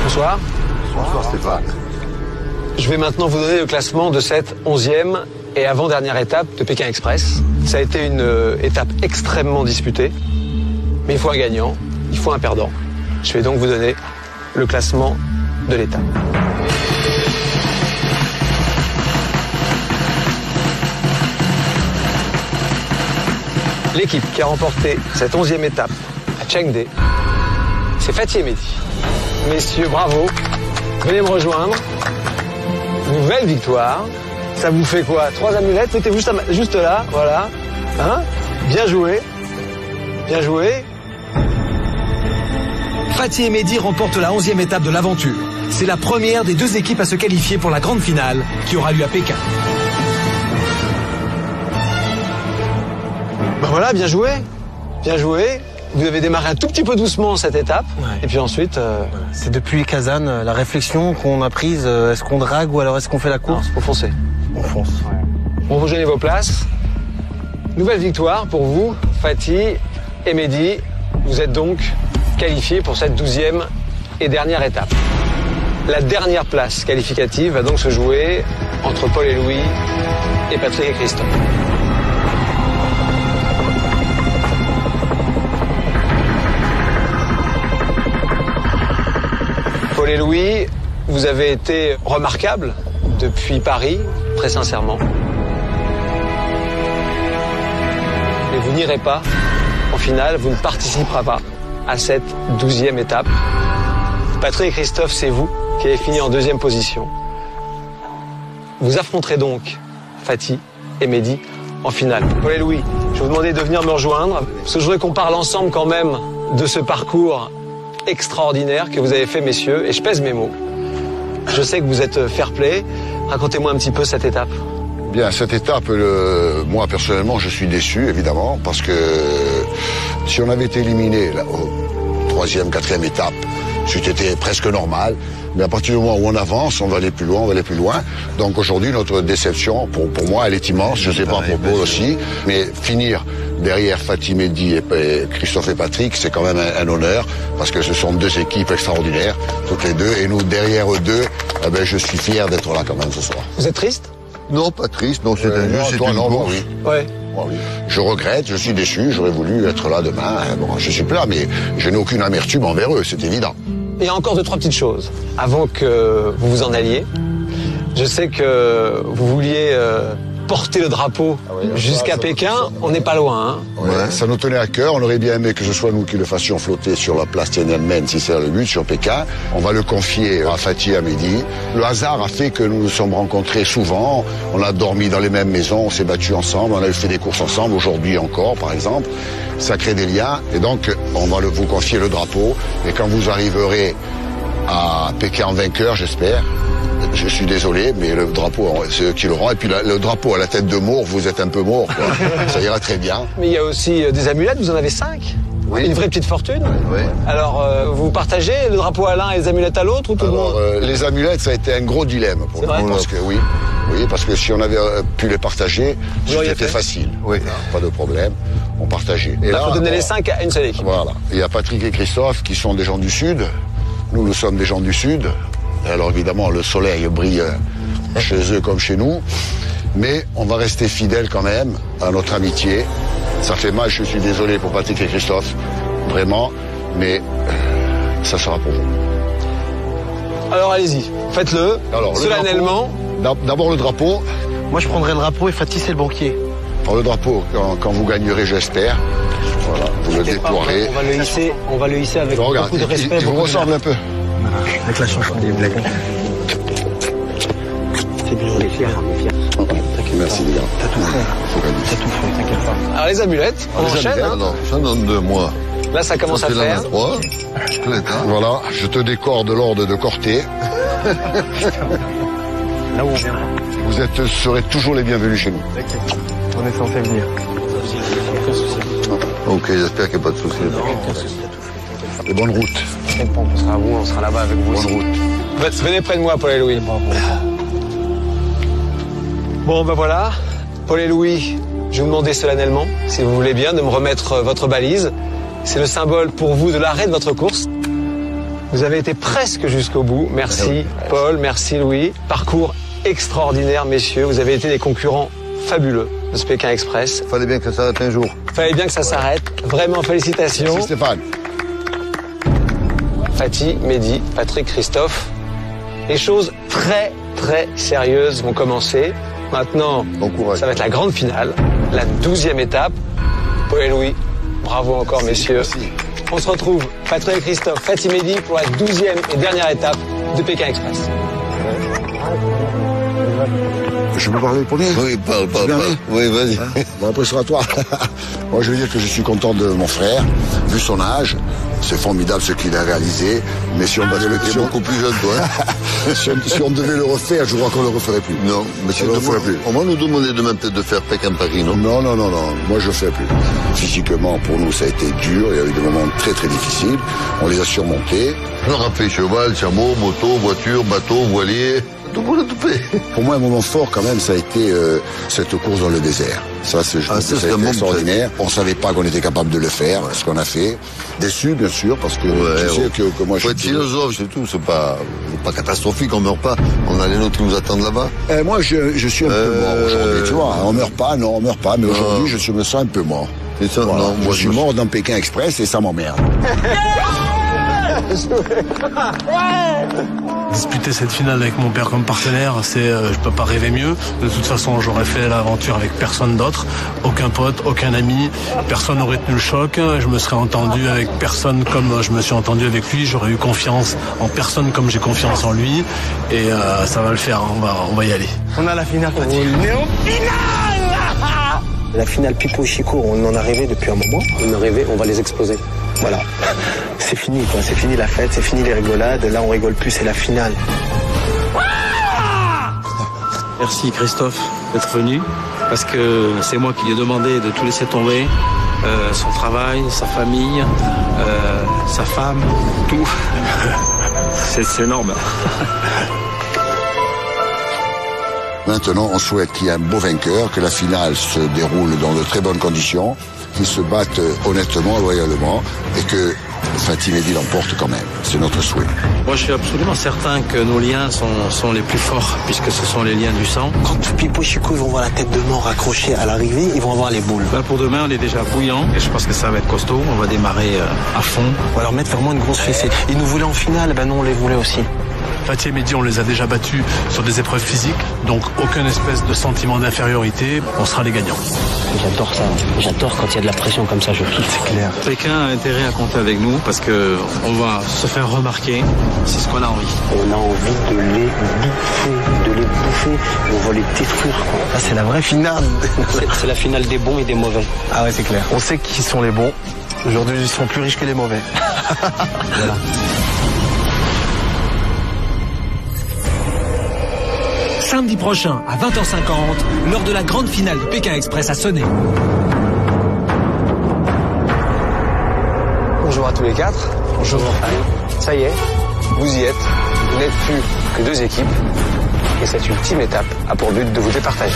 Bonsoir. Bonsoir Stéphane. Je vais maintenant vous donner le classement de cette 11e et avant-dernière étape de Pékin Express. Ça a été une étape extrêmement disputée, mais il faut un gagnant, il faut un perdant. Je vais donc vous donner le classement de l'étape. L'équipe qui a remporté cette 11e étape à Chengde, c'est Fatih et Mehdi. Messieurs, bravo. Venez me rejoindre. Nouvelle victoire. Ça vous fait quoi? 3 amulettes? Mettez-vous juste là, voilà. Hein? Bien joué. Bien joué. Fatih et Mehdi remportent la 11e étape de l'aventure. C'est la première des 2 équipes à se qualifier pour la grande finale qui aura lieu à Pékin. Ben voilà, bien joué. Bien joué. Vous avez démarré un tout petit peu doucement cette étape. Ouais. Et puis ensuite... C'est depuis Kazan, la réflexion qu'on a prise, est-ce qu'on drague ou alors est-ce qu'on fait la course? Faut foncer. On fonce. Ouais. On rejoignez vos places. Nouvelle victoire pour vous, Fatih et Mehdi. Vous êtes donc qualifiés pour cette 12e et dernière étape. La dernière place qualificative va donc se jouer entre Paul et Louis et Patrick et Christophe. Paul et Louis, vous avez été remarquables depuis Paris, très sincèrement. Mais vous n'irez pas en finale, vous ne participerez pas à cette 12e étape. Patrick et Christophe, c'est vous qui avez fini en 2e position. Vous affronterez donc Fatih et Mehdi en finale. Paul et Louis, je vais vous demander de venir me rejoindre, parce que je voudrais qu'on parle ensemble quand même de ce parcours extraordinaire que vous avez fait, messieurs, et je pèse mes mots. Je sais que vous êtes fair-play. Racontez-moi un petit peu cette étape. Bien, cette étape, moi personnellement, je suis déçu, évidemment, parce que si on avait été éliminé aux 3e, 4e étape, c'était presque normal. Mais à partir du moment où on avance, on va aller plus loin, on va aller plus loin. Donc aujourd'hui, notre déception, pour moi, elle est immense. Je ne sais pas pour Paul aussi. Mais finir derrière Fatih, Mehdi et Christophe et Patrick, c'est quand même un honneur. Parce que ce sont 2 équipes extraordinaires, toutes les 2. Et nous, derrière eux 2, eh ben, je suis fier d'être là quand même ce soir. Vous êtes triste? Non, pas triste. Non, c'est un jeu, c'est une course. Oui. Ouais. Moi, oui. Je regrette, je suis déçu. J'aurais voulu être là demain. Bon, je suis plat, mais je n'ai aucune amertume envers eux, c'est évident. Il y a encore 2-3 petites choses avant que vous vous en alliez. Je sais que vous vouliez porter le drapeau jusqu'à Pékin. On n'est pas loin. Hein. Ouais, ça nous tenait à cœur. On aurait bien aimé que ce soit nous qui le fassions flotter sur la place Tiananmen, si c'est le but, sur Pékin. On va le confier à Fatih et à Mehdi. Le hasard a fait que nous nous sommes rencontrés souvent. On a dormi dans les mêmes maisons, on s'est battus ensemble, on a fait des courses ensemble, aujourd'hui encore, par exemple. Ça crée des liens. Et donc, on va vous confier le drapeau. Et quand vous arriverez à Pékin en vainqueur, j'espère, je suis désolé, mais le drapeau, c'est eux qui l'auront. Et puis le drapeau à la tête de Maure, vous êtes un peu mort, quoi. Ça ira très bien. Mais il y a aussi des amulettes, vous en avez 5. Oui. Une vraie petite fortune. Oui. Alors, vous partagez le drapeau à l'un et les amulettes à l'autre ou tout le monde? Les amulettes, ça a été un gros dilemme pour nous. Parce que oui, parce que si on avait pu les partager, c'était facile. Oui. Pas de problème. On partageait. Et là, il faut donner les 5 à une seule équipe. Voilà. Il y a Patrick et Christophe qui sont des gens du Sud. Nous sommes des gens du Sud. Alors évidemment, le soleil brille chez eux comme chez nous. Mais on va rester fidèles quand même à notre amitié. Ça fait mal, je suis désolé pour Patrick et Christophe, vraiment. Mais ça sera pour vous. Alors allez-y, faites-le, solennellement. D'abord le drapeau. Moi, je prendrai le drapeau et Fatih, c'est le banquier. Alors, le drapeau, quand vous gagnerez, j'espère. Voilà, vous le déploierez. On va le hisser avec beaucoup de respect. Il vous ressemble un peu. Avec la chanson des blagues. C'est bien, on est fiers. Merci les gars. T'as tout fait, t'inquiète pas. Alors les amulettes, on enchaîne. Non, ça donne 2 mois. Là, ça commence à faire. Voilà, je te décore de l'ordre de Corté. Là où on vient. Vous serez toujours les bienvenus chez nous. On est censé venir. Ok, j'espère qu'il n'y a pas de soucis. Et bonne route. On sera à vous, on sera là-bas avec vous. Bonne route. Venez près de moi, Paul et Louis. Bon, ben voilà. Paul et Louis, je vais vous demander solennellement, si vous voulez bien, de me remettre votre balise. C'est le symbole pour vous de l'arrêt de votre course. Vous avez été presque jusqu'au bout. Merci Paul, merci Louis. Parcours extraordinaire, messieurs. Vous avez été des concurrents fabuleux de ce Pékin Express. Fallait bien que ça s'arrête un jour. Fallait bien que ça s'arrête. Vraiment, félicitations. Merci Stéphane. Fatih, Mehdi, Patrick, Christophe. Les choses très, très sérieuses vont commencer. Maintenant, bon courage. Ça va être la grande finale, la 12e étape. Paul et Louis, bravo encore, messieurs. Merci. On se retrouve, Patrick et Christophe, Fatih, Mehdi, pour la 12e et dernière étape de Pékin Express. Je peux parler pour lui? Oui, parle. Oui, vas-y. Bon, après, ce sera toi. Moi, je veux dire que je suis content de mon frère, vu son âge. C'est formidable ce qu'il a réalisé. Mais si on devait beaucoup plus jeune, toi. si on devait le refaire, je crois qu'on le referait plus. Non, mais si on le ferait plus. On va nous demander demain peut-être de faire Pékin-Paris, non? Non. Moi, je ne ferai plus. Physiquement, pour nous, ça a été dur. Il y a eu des moments très, très difficiles. On les a surmontés. On aura fait cheval, chameau, moto, voiture, bateau, voilier. Tout pour le tout fait. Pour moi, un moment fort, quand même, ça a été cette course dans le désert. Ça, c'est extraordinaire. On ne savait pas qu'on était capable de le faire, ce qu'on a fait. Déçu, bien sûr, parce que tu sais que moi, je suis... Faut être philosophe, c'est tout. C'est pas catastrophique, on meurt pas. On a les nôtres qui nous attendent là-bas. Moi, je suis un peu mort aujourd'hui, tu vois. On meurt pas, mais aujourd'hui, je me sens un peu mort. C'est ça, voilà. non, moi, je suis mort dans Pékin Express et ça m'emmerde. Disputer cette finale avec mon père comme partenaire, je peux pas rêver mieux. De toute façon, j'aurais fait l'aventure avec personne d'autre, aucun pote, aucun ami, personne n'aurait tenu le choc. Je me serais entendu avec personne comme je me suis entendu avec lui. J'aurais eu confiance en personne comme j'ai confiance en lui. Et ça va le faire, on va y aller. On a la finale. On est en finale. La finale Pipo et Chico, on en a rêvé depuis un moment. On a rêvé, on va les exploser. Voilà. C'est fini, quoi. C'est fini la fête, c'est fini les rigolades. Là, on rigole plus, c'est la finale. Merci Christophe d'être venu, parce que c'est moi qui lui ai demandé de tout laisser tomber. Son travail, sa famille, sa femme, tout. C'est énorme. Maintenant, on souhaite qu'il y ait un beau vainqueur, que la finale se déroule dans de très bonnes conditions, qu'ils se battent honnêtement, loyalement, et que Fatih Mehdi l'emporte quand même. C'est notre souhait. Moi, je suis absolument certain que nos liens sont les plus forts, puisque ce sont les liens du sang. Quand Pipo et Chico vont voir la tête de mort accrochée à l'arrivée, ils vont avoir les boules. Là, pour demain, on est déjà bouillant, et je pense que ça va être costaud. On va démarrer à fond. On va leur mettre vraiment une grosse fessée. Ils nous voulaient en finale, ben nous, on les voulait aussi. Fatih et Mehdi, on les a déjà battus sur des épreuves physiques, donc aucune espèce de sentiment d'infériorité, on sera les gagnants. J'adore ça, j'adore quand il y a de la pression comme ça, je kiffe, c'est clair. Pékin a intérêt à compter avec nous parce que on va se faire remarquer, c'est ce qu'on a envie. On a envie de les bouffer, on va les détruire, quoi. Ah, c'est la vraie finale. C'est la finale des bons et des mauvais. Ah ouais, c'est clair. On sait qui sont les bons, aujourd'hui ils sont plus riches que les mauvais. Voilà. Samedi prochain, à 20h50, lors de la grande finale de Pékin Express à Sonnet. Bonjour à tous les quatre. Bonjour. Ça y est, vous y êtes. Vous n'êtes plus que deux équipes. Et cette ultime étape a pour but de vous départager.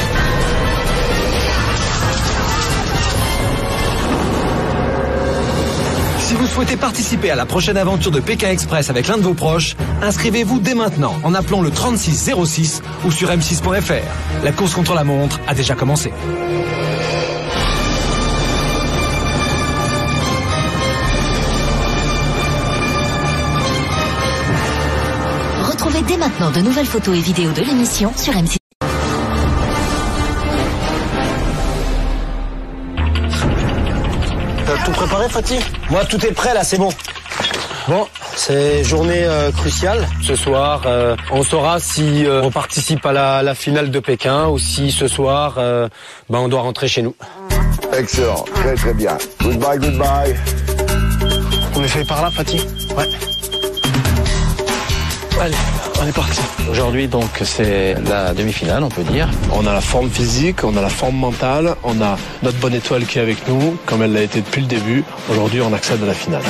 Si vous souhaitez participer à la prochaine aventure de Pékin Express avec l'un de vos proches, inscrivez-vous dès maintenant en appelant le 3606 ou sur m6.fr. La course contre la montre a déjà commencé. dès maintenant de nouvelles photos et vidéos de l'émission sur M6. T'as tout préparé, Fatih? Moi, tout est prêt, là, c'est bon. Bon, c'est journée cruciale. Ce soir, on saura si on participe à la finale de Pékin ou si ce soir, on doit rentrer chez nous. Excellent, très très bien. Goodbye, goodbye. On essaye par là, Fatih? Ouais. Allez, on est parti. Aujourd'hui, donc, c'est la demi-finale, on peut dire. On a la forme physique, on a la forme mentale, on a notre bonne étoile qui est avec nous, comme elle l'a été depuis le début. Aujourd'hui, on accède à la finale.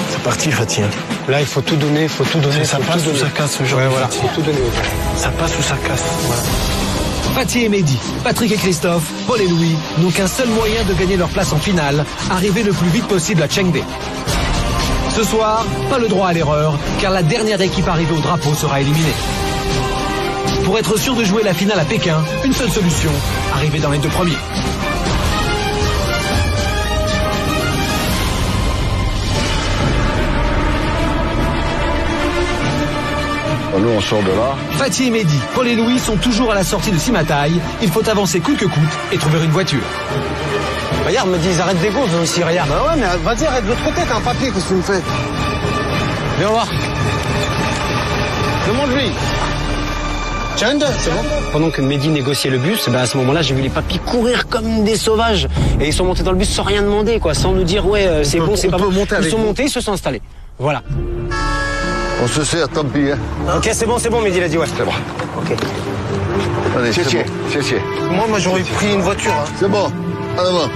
C'est parti, Fatih. Là, il faut tout donner, Ça passe ou ça casse aujourd'hui? Ouais, voilà, faut tout donner. Ça passe ou ça casse? Voilà. Fatih et Mehdi, Patrick et Christophe, Paul et Louis n'ont qu'un seul moyen de gagner leur place en finale, arriver le plus vite possible à Chengde. Ce soir, pas le droit à l'erreur, car la dernière équipe arrivée au drapeau sera éliminée. Pour être sûr de jouer la finale à Pékin, une seule solution, arriver dans les 2 premiers. Nous, on sort de là. Fatih et Mehdi, Paul et Louis sont toujours à la sortie de Simataï. Il faut avancer coûte que coûte et trouver une voiture. Regarde, me dit, ils arrêtent des gaufres aussi, regarde. Bah ouais, mais vas-y, arrête de l'autre côté, t'as un papier, qu'est-ce que tu me fais? Viens voir. Demande-lui. Chand, c'est bon? Pendant que Mehdi négociait le bus, à ce moment-là, j'ai vu les papis courir comme des sauvages. Et ils sont montés dans le bus sans rien demander, quoi, sans nous dire, ouais, c'est bon, c'est pas bon. Ils sont montés, ils se sont installés. Voilà. On se sert, tant pis. Hein. Ok, c'est bon, Mehdi, il a dit ouais. C'est bon. Ok. Allez, c'est Moi, j'aurais pris une voiture. Hein. C'est bon. En avant.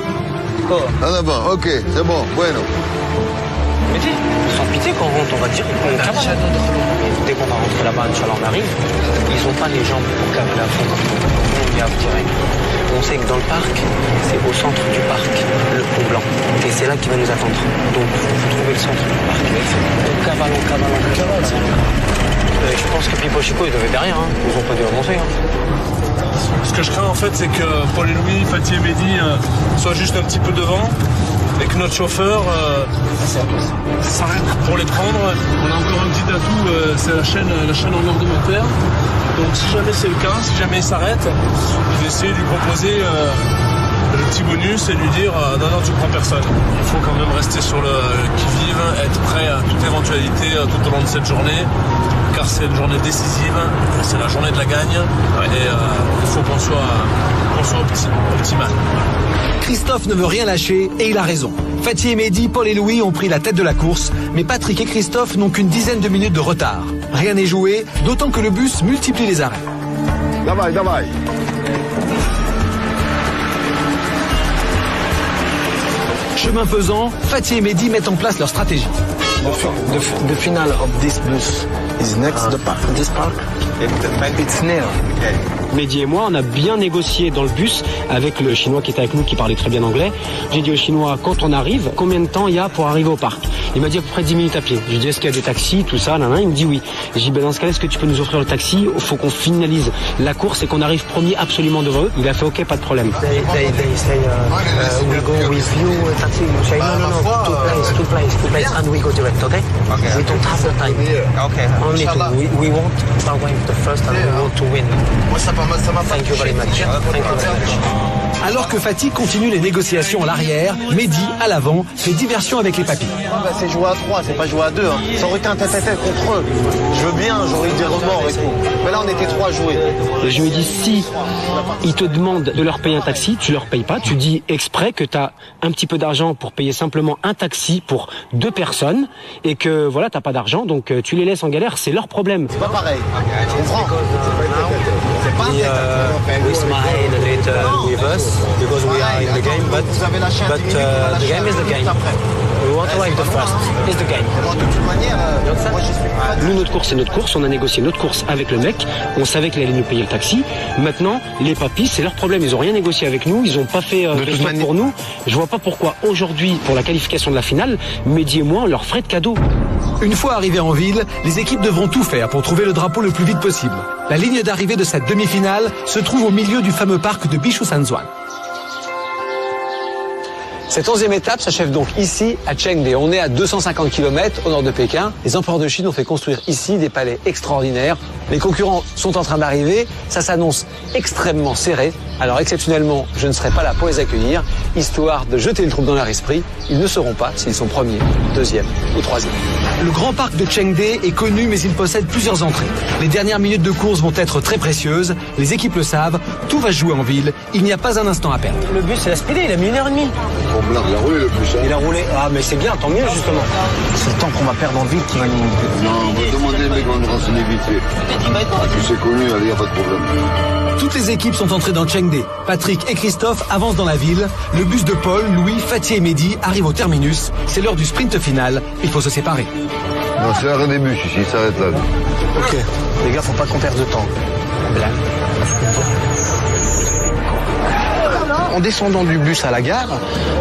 Oh. En avant, ok, c'est bon, bueno. Mehdi, sans pitié, quand on rentre, on va dire, on cavale. Dès qu'on va rentrer là-bas, Inch'Allah, on arrive. Ils ont pas les jambes pour cavaler à fond. On y a direct. On sait que dans le parc, c'est au centre du parc, le pont blanc. Et c'est là qu'il va nous attendre. Donc, il faut trouver le centre du parc. Donc, cavale. Je pense que Pipo Chico, ils devaient derrière. Hein. Ils ont pas dû avancer. Hein. Ce que je crains, en fait, c'est que Paul et Louis, Fatih et Mehdi soient juste un petit peu devant et que notre chauffeur s'arrête pour les prendre. On a encore un petit atout, c'est la chaîne en ordinateur. Donc si jamais c'est le cas, si jamais il s'arrête, je vais essayer de lui proposer le petit bonus et lui dire non, tu prends personne. Il faut quand même rester sur le qui-vive, être prêt à toute éventualité tout au long de cette journée, car c'est une journée décisive, c'est la journée de la gagne, et il faut qu'on soit optimal. Christophe ne veut rien lâcher et il a raison. Fatih et Mehdi, Paul et Louis ont pris la tête de la course, mais Patrick et Christophe n'ont qu'une dizaine de minutes de retard. Rien n'est joué, d'autant que le bus multiplie les arrêts. Давай. Chemin faisant, Fatih et Mehdi mettent en place leur stratégie. The final of this bus is next to this park. It's near. Mehdi et moi, on a bien négocié dans le bus avec le Chinois qui était avec nous, qui parlait très bien anglais. J'ai dit au Chinois, quand on arrive, combien de temps il y a pour arriver au parc? Il m'a dit à peu près 10 minutes à pied. J'ai dit, est-ce qu'il y a des taxis, tout ça, Il me dit oui. J'ai dit, dans ce cas-là, est-ce que tu peux nous offrir le taxi? Il faut qu'on finalise la course et qu'on arrive premier absolument devant eux. Il a fait ok, pas de problème. They say, we go with you, taxi. You say, no, two place, and we go direct, okay? We don't have the time. Okay. Only two. We want to survive the first and we want to win. Thank you very much. Thank you very much. Alors que Fatih continue les négociations à l'arrière, Mehdi, à l'avant, fait diversion avec les papis. C'est jouer à 3, c'est pas jouer à 2. Hein. Ça aurait été un tête-à-tête contre eux. Je veux bien, j'aurais eu des remords et tout. Mais là, on était 3 à jouer. Et je lui ai dit, si ils te demandent de leur payer un taxi, tu leur payes pas. Tu dis exprès que tu as un petit peu d'argent pour payer simplement un taxi pour 2 personnes et que voilà, t'as pas d'argent, donc tu les laisses en galère, c'est leur problème. C'est pas pareil. Tu comprends? C'est pas un tête-à-tête. We smile a little with us because we are in the game, but the game is the game. We want to win the first. It's the game. Nous, notre course, c'est notre course. On a négocié notre course avec le mec. On savait qu'il allait nous payer le taxi. Maintenant, les papis, c'est leur problème. Ils ont rien négocié avec nous. Ils ont pas fait de stop pour nous. Je vois pas pourquoi aujourd'hui, pour la qualification de la finale, Mehdi et moi, on leur ferait de cadeau. Une fois arrivés en ville, les équipes devront tout faire pour trouver le drapeau le plus vite possible. La ligne d'arrivée de cette demi-finale se trouve au milieu du fameux parc de Bishu Sanzuan. Cette 11e étape s'achève donc ici, à Chengde. On est à 250 km au nord de Pékin. Les empereurs de Chine ont fait construire ici des palais extraordinaires. Les concurrents sont en train d'arriver. Ça s'annonce extrêmement serré. Alors exceptionnellement, je ne serai pas là pour les accueillir, histoire de jeter le trouble dans leur esprit. Ils ne sauront pas s'ils sont premiers, deuxième ou troisième. Le grand parc de Chengde est connu, mais il possède plusieurs entrées. Les dernières minutes de course vont être très précieuses. Les équipes le savent. Tout va se jouer en ville. Il n'y a pas un instant à perdre. Le bus, il a speedé, il a mis 1h30. Bon, il a roulé le bus. Hein. Il a roulé. Ah, mais c'est bien, tant mieux, justement. C'est le temps qu'on va perdre en ville qui va nous... Non, on va demander les mecs, on va nous renseigner vite fait. Puis c'est connu, il n'y a pas de problème. Toutes les équipes sont entrées dans Chengde. Patrick et Christophe avancent dans la ville. Le bus de Paul, Louis, Fatih et Mehdi arrive au terminus. C'est l'heure du sprint final. Il faut se séparer. Non, c'est l'arrêt des bus ici, il s'arrête là. Ok. Les gars, faut pas qu'on perde de temps. En descendant du bus à la gare,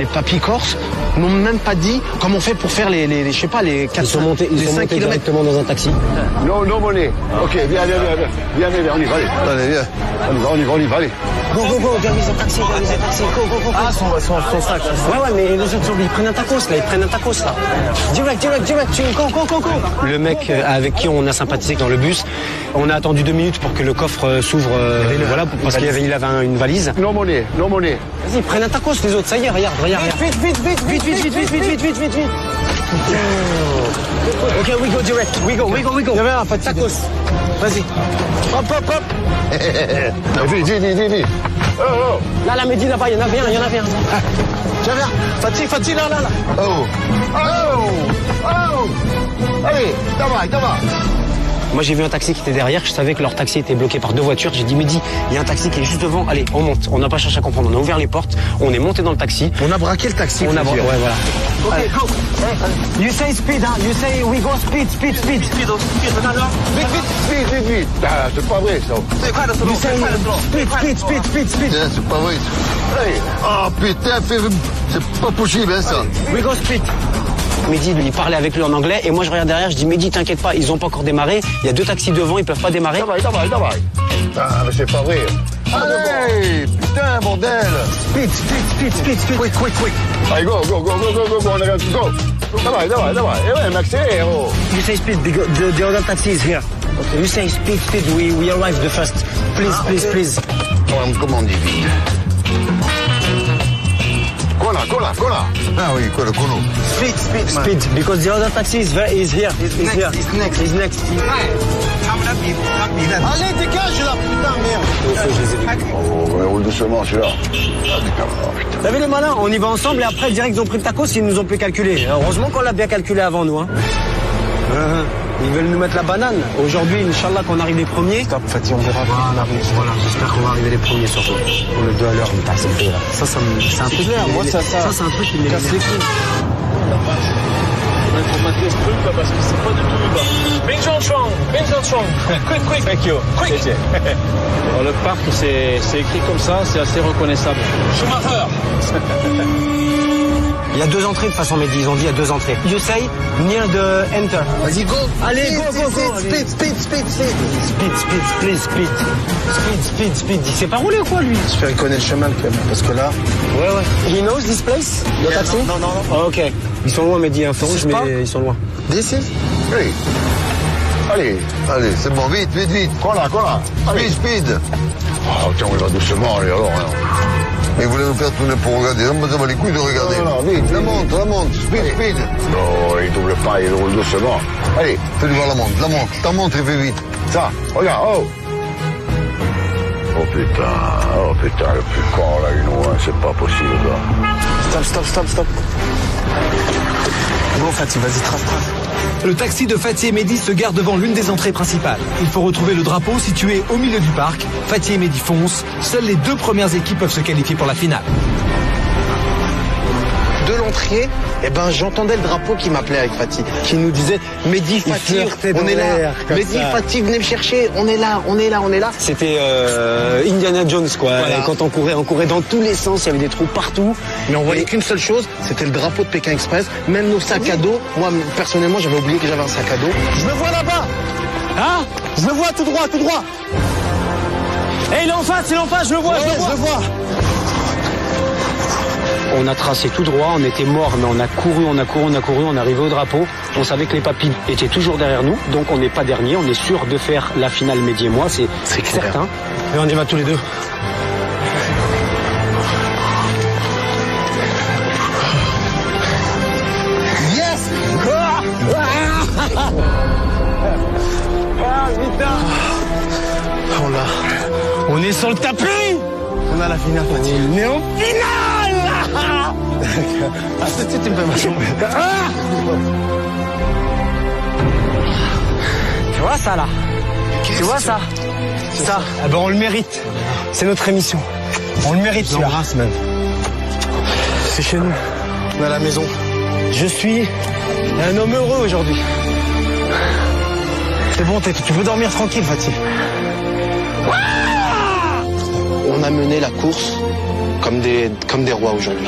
les papis corses n'ont même pas dit comment on fait pour faire les 4 Ils sont montés directement dans un taxi. Non, non, monnaie. Ok, viens, on y va, allez. Allez, viens. On y va, allez. Go, organise un taxi, go. Ah, son sac. Ouais, mais les autres, ils prennent un tacos, là. Direct, go. Le mec avec qui on a sympathisé dans le bus, on a attendu 2 minutes pour que le coffre s'ouvre, voilà, parce qu'il avait une valise. Non, monnaie. Vas-y, prennent un tacos, les autres, ça y est, regarde. Vite. Ok, we go direct, we go. J'avais un tacos. Vas-y. Hop. Vite. Oh. Là, Mehdi, là-bas, il y en avait un. Tiens, viens. Fatih, là. Oh. Allez, давай. Moi, j'ai vu un taxi qui était derrière. Je savais que leur taxi était bloqué par 2 voitures. J'ai dit, Mehdi, il y a un taxi qui est juste devant. Allez, on monte. On n'a pas cherché à comprendre. On a ouvert les portes. On est monté dans le taxi. On a braqué le taxi. Ouais, voilà. Ok, go. You say speed, hein? You say we go speed. Vite. Ah, c'est pas vrai, ça. You say speed. C'est pas vrai. Ah, putain, c'est pas possible, hein, ça. We go speed. Mehdi, il parlait avec lui en anglais et moi je regarde derrière, je dis Mehdi, t'inquiète pas, ils ont pas encore démarré, il y a 2 taxis devant, ils peuvent pas démarrer. Давай. Ah, mais c'est pas vrai. Allez, putain, bordel. Speed. Quick. Allez, go, on a go. Давай. Eh ouais, Max, oh. You say speed, the other taxi is here. Okay. You say speed, we arrive the first. Please. Comment on dit vite? Cola. Ah oui, cola. Speed, because the other taxi is here. He's next. Allez, dégage là, putain, merde. On roule doucement, celui-là. T'as vu les malins, on y va ensemble et après direct ils ont pris le tacos, ils nous ont plus calculé. Heureusement qu'on l'a bien calculé avant nous. Hein. Ils veulent nous mettre la banane. Aujourd'hui, Inch'Allah, qu'on arrive les premiers. Stop, Fatih, on verra. Voilà, j'espère qu'on va arriver les premiers surtout. Pour le 2 à l'heure, ça c'est un truc. Moi, ça c'est un truc qui me casse les couilles. Il faut maintenir ce truc là parce que c'est pas du tout bas. Bing Zhang. Quick. Thank you. Quick. Alors, le parc, c'est écrit comme ça, c'est assez reconnaissable. Schumacher. Il y a 2 entrées de façon Mehdi, ils ont dit il y a 2 entrées. You say near the enter. Vas-y, go. Allez, go. Speed. Speed. Il sait pas rouler ou quoi lui? J'espère qu'il connaît le chemin quand même, parce que là... Ouais. He knows this place? Le taxi? Non. Oh, ok. Ils sont loin Mehdi, un feu rouge, mais ils sont loin. D'ici? Oui. Allez, c'est bon, vite. Cola. Speed. Oh, tiens, on va doucement, allez, alors. Mais vous voulez nous faire tourner pour regarder. Ça me les couilles de regarder. Non, vite. La montre. Speed. Non, il double pas, il roule doucement. Allez, fais-lui voir la montre. Ta montre, il fait vite. Ça, regarde, oh. Oh putain, le plus con là, c'est pas possible, là. Stop. Bon, Fatih, vas-y, trace. Le taxi de Fatih et Mehdi se gare devant l'une des entrées principales. Il faut retrouver le drapeau situé au milieu du parc. Fatih et Mehdi foncent. Seules les 2 premières équipes peuvent se qualifier pour la finale. De l'entrée, j'entendais le drapeau qui m'appelait avec Fatih, qui nous disait Mehdi, Fatih, on est là. Mehdi, Fatih, venez me chercher, on est là. C'était Indiana Jones quoi. Voilà. Et quand on courait dans tous les sens, il y avait des trous partout. Mais on voyait qu'une seule chose, c'était le drapeau de Pékin Express. Même nos sacs à dos. Moi, personnellement, j'avais oublié que j'avais un sac à dos. Je le vois là-bas. Hein? Je le vois tout droit. Eh, il est en face, je le vois. Je le vois. On a tracé tout droit, on était morts, mais on a couru, on est arrivé au drapeau. On savait que les papilles étaient toujours derrière nous, donc on n'est pas dernier, on est sûr de faire la finale Mehdi et moi, c'est certain. Et on y va tous les deux. Yes! On l'a. On est sur le tapis. On a la finale, Fatih. On est en finale. Ah, c'est une bonne jambe. Tu vois ça là? Tu vois ça? Ça, eh ben on le mérite. C'est notre émission. On le mérite, celui-là. J'embrasse même. C'est chez nous. On est à la maison. Je suis un homme heureux aujourd'hui. C'est bon, tu peux dormir tranquille, Fatih. On a mené la course comme des rois aujourd'hui.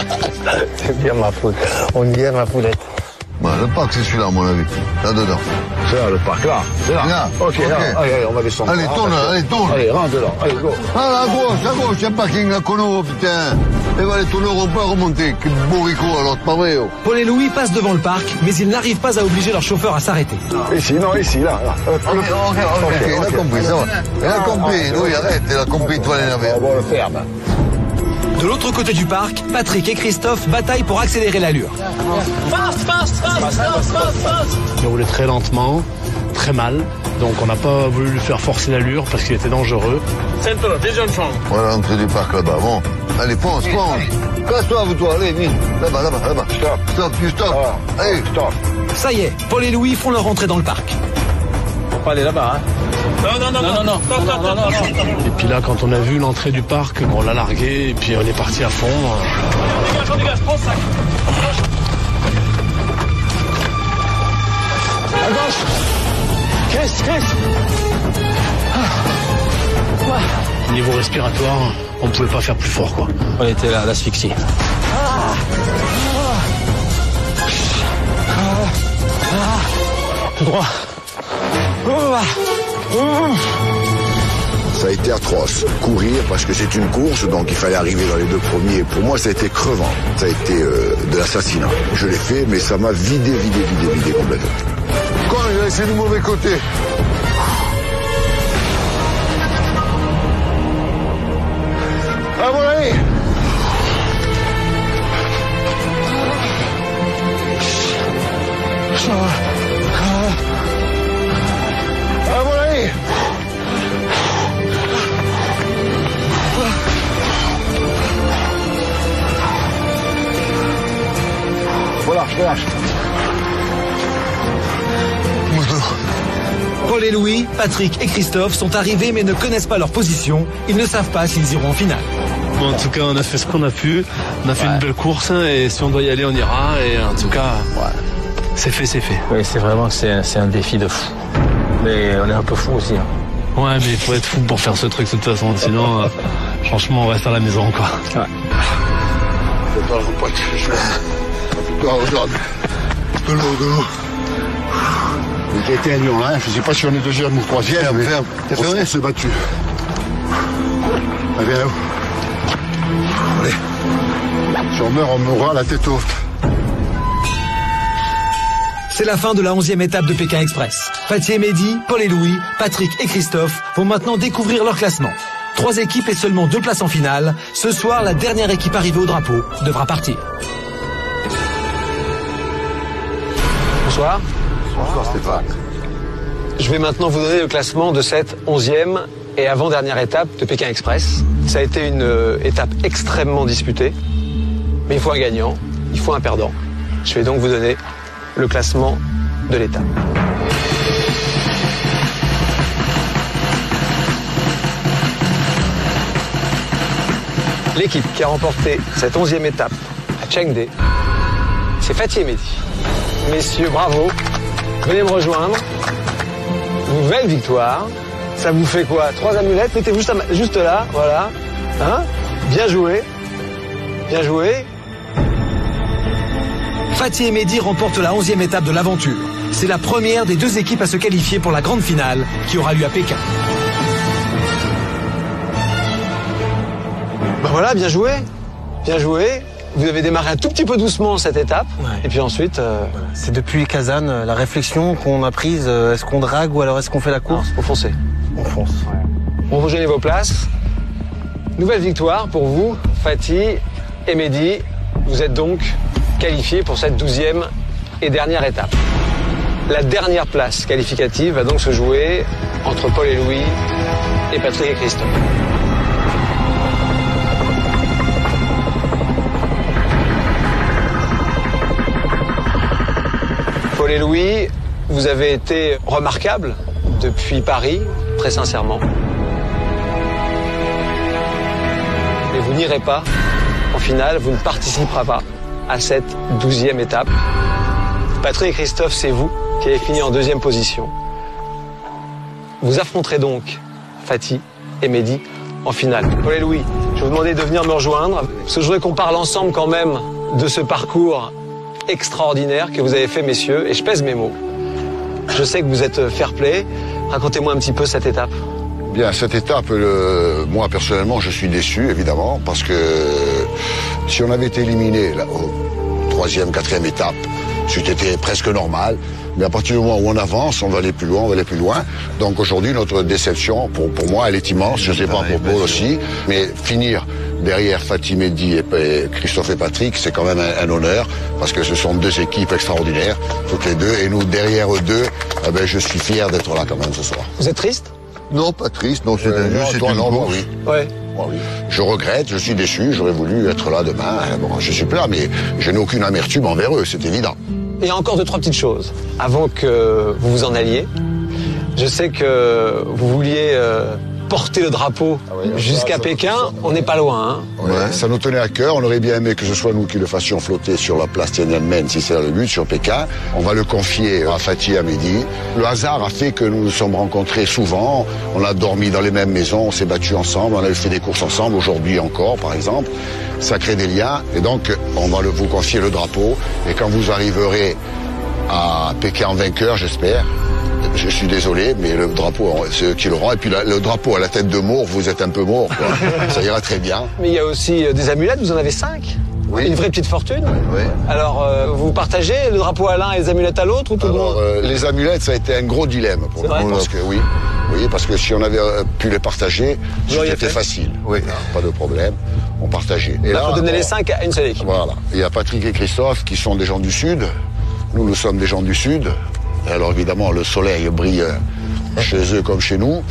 C'est bien ma poule. On y est, ma poulette. Bah, le parc, c'est celui-là, à mon avis. Là-dedans. C'est là, le parc, là. C'est là. Là. Ok, là. Allez, on va descendre. Allez, tourne, allez, tourne. Allez, rentre là. Allez, go. Ah, à gauche, il y a un parking à Cono, putain. Et voilà, les tourneurs, on peut remonter. Quel bourricot, alors, c'est pas vrai, oh. Paul et Louis passent devant le parc, mais ils n'arrivent pas à obliger leur chauffeur à s'arrêter. Ici, non, ici, là. Ok, il a compris, ça va. Il a compris. Oui, arrête, il a compris, toi, l'énervé. On va le faire, ben. De l'autre côté du parc, Patrick et Christophe bataillent pour accélérer l'allure. Il roulait très lentement, très mal. Donc on n'a pas voulu lui faire forcer l'allure parce qu'il était dangereux. Voilà l'entrée du parc là-bas. Bon, allez, fonce. Casse-toi, vous, toi, allez, vite. Là-bas. Stop. Allez, stop. Ça y est, Paul et Louis font leur entrée dans le parc. Faut pas aller là-bas, hein. Non. Et puis là, quand on a vu l'entrée du parc, on l'a largué et puis on est parti à fond. Dégage, prends le sac. À gauche. Chris. Niveau respiratoire, on pouvait pas faire plus fort, quoi. On était là, l'asphyxie. Tout droit. Ça a été atroce. Courir, parce que c'est une course, donc il fallait arriver dans les deux premiers. Pour moi, ça a été crevant. Ça a été de l'assassinat. Je l'ai fait, mais ça m'a vidé complètement. Quand j'ai laissé du mauvais côté. Ah, voilà, allez. Ah, voilà, allez. Voilà, je lâche. Paul et Louis, Patrick et Christophe sont arrivés mais ne connaissent pas leur position. Ils ne savent pas s'ils iront en finale. Bon, en tout cas, on a fait ce qu'on a pu. On a fait une belle course et si on doit y aller, on ira. Et en tout cas, c'est fait. Oui, c'est vraiment que c'est un défi de fou. Mais on est un peu fou aussi. Hein. Ouais, mais il faut être fou pour faire ce truc de toute façon. Sinon, franchement, on reste à la maison, quoi. Ouais. C'est pas le pote. Toi, regarde. De l'eau. J'ai été à Lyon, hein. Je sais pas si on est deuxième ou troisième, mais on s'est battu. Allez, viens. Allez. Si on meurt, on mourra la tête haute. C'est la fin de la 11e étape de Pékin Express. Fatih et Mehdi, Paul et Louis, Patrick et Christophe vont maintenant découvrir leur classement. 3 équipes et seulement 2 places en finale. Ce soir, la dernière équipe arrivée au drapeau devra partir. Bonsoir. Bonsoir Stéphane. Je vais maintenant vous donner le classement de cette 11e et avant-dernière étape de Pékin Express. Ça a été une étape extrêmement disputée, mais il faut un gagnant, il faut un perdant. Je vais donc vous donner le classement de l'étape. L'équipe qui a remporté cette 11e étape à Chengde, c'est Fatih et Mehdi. Messieurs, bravo. Venez me rejoindre. Nouvelle victoire. Ça vous fait quoi? 3 amulettes? Mettez-vous juste là, voilà. Hein? Bien joué. Bien joué. Fatih et Mehdi remportent la 11e étape de l'aventure. C'est la première des 2 équipes à se qualifier pour la grande finale qui aura lieu à Pékin. Ben voilà, bien joué. Bien joué. vous avez démarré un tout petit peu doucement cette étape, et puis ensuite... C'est depuis Kazan, la réflexion qu'on a prise, est-ce qu'on drague ou alors est-ce qu'on fait la course? On fonce. On fonce. On rejoignez vos places. Nouvelle victoire pour vous, Fatih et Mehdi. Vous êtes donc qualifiés pour cette 12e et dernière étape. La dernière place qualificative va donc se jouer entre Paul et Louis et Patrick et Christophe. Paul et Louis, vous avez été remarquables depuis Paris, très sincèrement. Mais vous n'irez pas en finale, vous ne participerez pas à cette 12e étape. Patrick et Christophe, c'est vous qui avez fini en 2e position. Vous affronterez donc Fatih et Mehdi en finale. Paul et Louis, je vais vous demander de venir me rejoindre, parce que je voudrais qu'on parle ensemble quand même de ce parcours extraordinaire que vous avez fait, messieurs, et je pèse mes mots. Je sais que vous êtes fair-play. Racontez-moi un petit peu cette étape. Bien, cette étape, moi personnellement, je suis déçu, évidemment, parce que si on avait été éliminé là, aux 3e, 4e étape, c'était presque normal. Mais à partir du moment où on avance, on va aller plus loin, on va aller plus loin. Donc aujourd'hui, notre déception, pour moi, elle est immense. Je ne sais pas pour Paul aussi. Mais finir derrière Fatih, Mehdi et Christophe et Patrick, c'est quand même un honneur. Parce que ce sont 2 équipes extraordinaires, toutes les 2. Et nous, derrière eux 2, je suis fier d'être là quand même ce soir. Vous êtes triste? Non, pas triste. Non, c'est une course. Oui. Ouais. Moi, oui. Je regrette, je suis déçu. J'aurais voulu être là demain. Bon, je suis là, mais je n'ai aucune amertume envers eux, c'est évident. Il y a encore 2-3 petites choses avant que vous vous en alliez. Je sais que vous vouliez porter le drapeau jusqu'à Pékin. On n'est pas loin. Hein. Ouais, ça nous tenait à cœur. On aurait bien aimé que ce soit nous qui le fassions flotter sur la place Tiananmen, si c'est le but, sur Pékin. On va le confier à Fatih et à Mehdi. Le hasard a fait que nous nous sommes rencontrés souvent. On a dormi dans les mêmes maisons, on s'est battus ensemble, on a fait des courses ensemble, aujourd'hui encore, par exemple. Ça crée des liens. Et donc, on va vous confier le drapeau. Et quand vous arriverez à Pékin en vainqueur, j'espère, je suis désolé, mais le drapeau, c'est eux qui l'auront. Et puis le drapeau à la tête de Maure, vous êtes un peu mort, quoi. Ça ira très bien. Mais il y a aussi des amulettes, vous en avez 5. Oui. Une vraie petite fortune. Oui. Alors, vous partagez le drapeau à l'un et les amulettes à l'autre ou tout le monde? Les amulettes, ça a été un gros dilemme pour nous. Parce que, oui, parce que si on avait pu les partager, c'était facile. Oui. Pas de problème. On partageait. Et là, il faut donner les 5 à une seule équipe. Voilà. Il y a Patrick et Christophe qui sont des gens du Sud. Nous sommes des gens du Sud. Et alors évidemment, le soleil brille chez eux comme chez nous.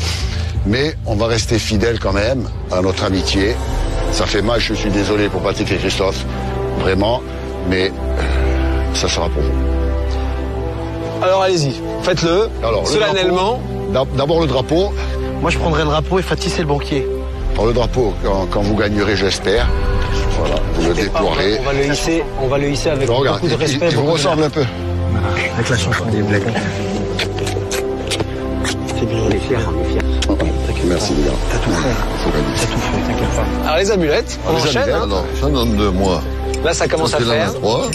Mais on va rester fidèles quand même à notre amitié. Ça fait mal, je suis désolé pour Patrick et Christophe, vraiment. Mais ça sera pour vous. Alors allez-y, faites-le, solennellement. D'abord le drapeau. Moi je prendrai le drapeau et Fatih c'est le banquier. Pour le drapeau, quand vous gagnerez, j'espère. Voilà, vous le déploierez. On va le hisser avec beaucoup de respect. Il vous ressemble un peu. Avec la chanson des blagues. C'est bien, on est fiers, Merci, les gars. T'as tout fait, t'inquiète pas. Alors les amulettes, on enchaîne. Alors, ça donne 2 mois. Là, ça commence à faire. 3.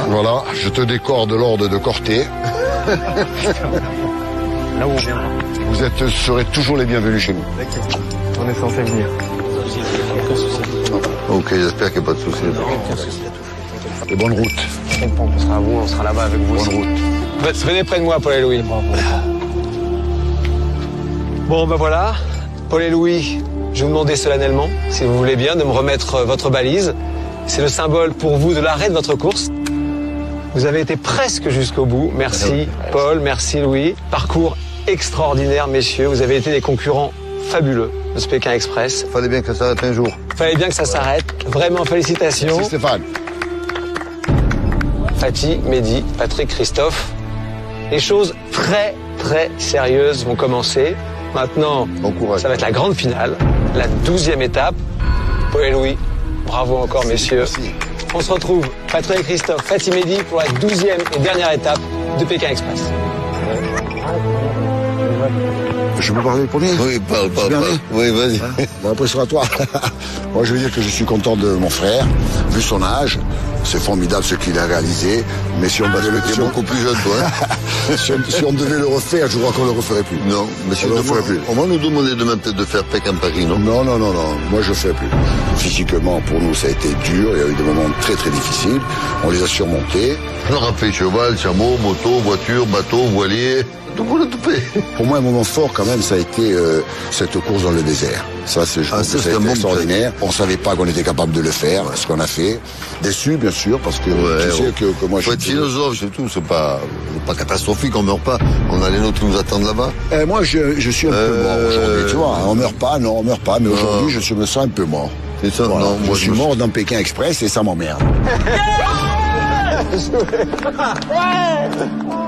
Voilà, je te décore de l'ordre de Corté. Là où on viendra. Vous serez toujours les bienvenus chez nous. On est censé venir. Ok, j'espère qu'il n'y a pas de soucis. Et bonne route. On sera à vous, on sera là-bas avec vous. Bonne route. Venez près de moi, Paul et Louis. Bon, ben voilà. Paul et Louis, je vais vous demander solennellement, si vous voulez bien, de me remettre votre balise. C'est le symbole pour vous de l'arrêt de votre course. Vous avez été presque jusqu'au bout. Merci Paul, merci Louis. Parcours extraordinaire, messieurs. Vous avez été des concurrents fabuleux de ce Pékin Express. Fallait bien que ça s'arrête un jour. Fallait bien que ça s'arrête. Vraiment, félicitations. Merci Stéphane. Fatih, Mehdi, Patrick, Christophe. Les choses très, très sérieuses vont commencer. Maintenant, ça va être la grande finale, la 12e étape. Paul et Louis, bravo encore, messieurs. Merci. On se retrouve, Patrick et Christophe, Fatih, Mehdi, pour la 12e et dernière étape de Pékin Express. Je peux parler le premier? Oui, parle. Oui, vas-y. Bon, après, ce sera toi. Moi, je veux dire que je suis content de mon frère, vu son âge. C'est formidable ce qu'il a réalisé, mais si on devait le beaucoup plus jeune, toi. si on devait le refaire, je crois qu'on le referait plus. Non, mais si on le referait plus. On va nous demander demain peut-être de faire Pékin-Paris, non? Non. Moi, je ne ferai plus. Physiquement, pour nous, ça a été dur. Il y a eu des moments très, très difficiles. On les a surmontés. On aura fait cheval, chameau, moto, voiture, bateau, voilier. Tout pour le toupé. Pour moi, un moment fort, quand même, ça a été cette course dans le désert. Ça, c'est extraordinaire. On ne savait pas qu'on était capable de le faire, ce qu'on a fait. Déçu, bien sûr, parce que tu sais que moi... Faut être philosophe, c'est tout. C'est pas catastrophique, on meurt pas. On a les nôtres qui nous attendent là-bas. Moi, je suis un peu mort aujourd'hui, tu vois. On meurt pas, mais aujourd'hui, je me sens un peu mort. C'est ça, voilà. non. Moi, je suis mort dans Pékin Express et ça m'emmerde.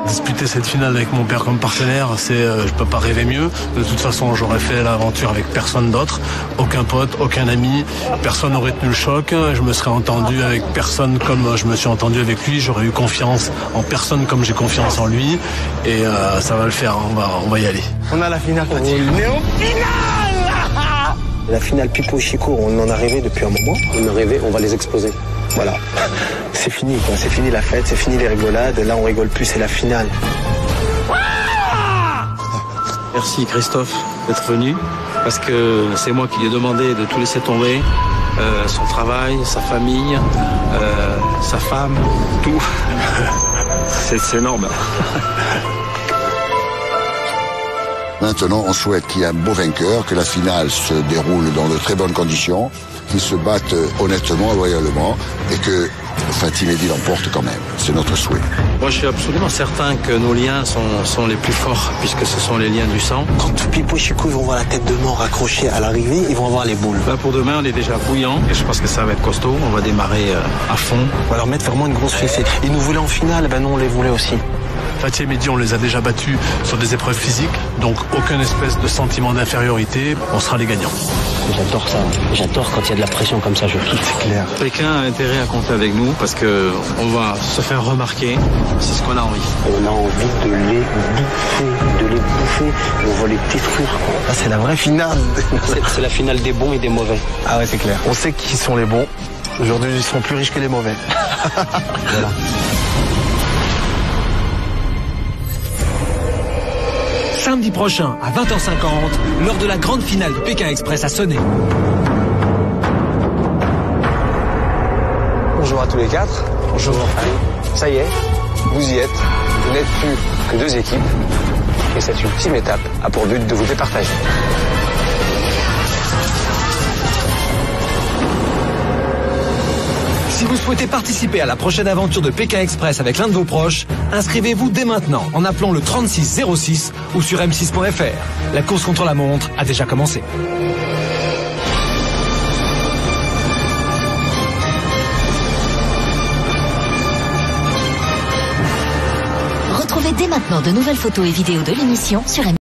Disputer cette finale avec mon père comme partenaire, je peux pas rêver mieux. De toute façon, j'aurais fait l'aventure avec personne d'autre, aucun pote, aucun ami, personne n'aurait tenu le choc. Je me serais entendu avec personne comme je me suis entendu avec lui. J'aurais eu confiance en personne comme j'ai confiance en lui. Et ça va le faire, on va y aller. On a la finale, Fatih. On est en finale. La finale Pipo et Chico, on en a rêvé depuis un moment. On a rêvé, on va les exploser. Voilà. C'est fini, quoi. C'est fini la fête, c'est fini les rigolades. Là, on rigole plus, c'est la finale. Merci Christophe d'être venu, parce que c'est moi qui lui ai demandé de tout laisser tomber. Son travail, sa famille, sa femme, tout. C'est énorme. Maintenant, on souhaite qu'il y ait un beau vainqueur, que la finale se déroule dans de très bonnes conditions, qu'ils se battent honnêtement, loyalement, et que Fatih Mehdi l'emporte quand même. C'est notre souhait. Moi, je suis absolument certain que nos liens sont les plus forts, puisque ce sont les liens du sang. Quand Pipo et Chico vont voir la tête de mort accrochée à l'arrivée, ils vont avoir les boules. Là, pour demain, on est déjà bouillant, et je pense que ça va être costaud. On va démarrer à fond. On va leur mettre vraiment une grosse fessée. Ils nous voulaient en finale, ben nous, on les voulait aussi. Fatih et Mehdi, on les a déjà battus sur des épreuves physiques, donc aucune espèce de sentiment d'infériorité, on sera les gagnants. J'adore ça, j'adore quand il y a de la pression comme ça, je kiffe, c'est clair. Pékin a intérêt à compter avec nous parce que on va se faire remarquer, c'est ce qu'on a envie. On a envie de les bouffer, on va les détruire. Ah, c'est la vraie finale. C'est la finale des bons et des mauvais. Ah ouais, c'est clair. On sait qui sont les bons, aujourd'hui ils sont plus riches que les mauvais. Voilà. Samedi prochain, à 20h50, lors de la grande finale de Pékin Express à Cenay. Bonjour à tous les quatre. Bonjour. Ça y est, vous y êtes. Vous n'êtes plus que deux équipes. Et cette ultime étape a pour but de vous départager. Si vous souhaitez participer à la prochaine aventure de Pékin Express avec l'un de vos proches, inscrivez-vous dès maintenant en appelant le 3606 ou sur m6.fr. La course contre la montre a déjà commencé. Retrouvez dès maintenant de nouvelles photos et vidéos de l'émission sur M6.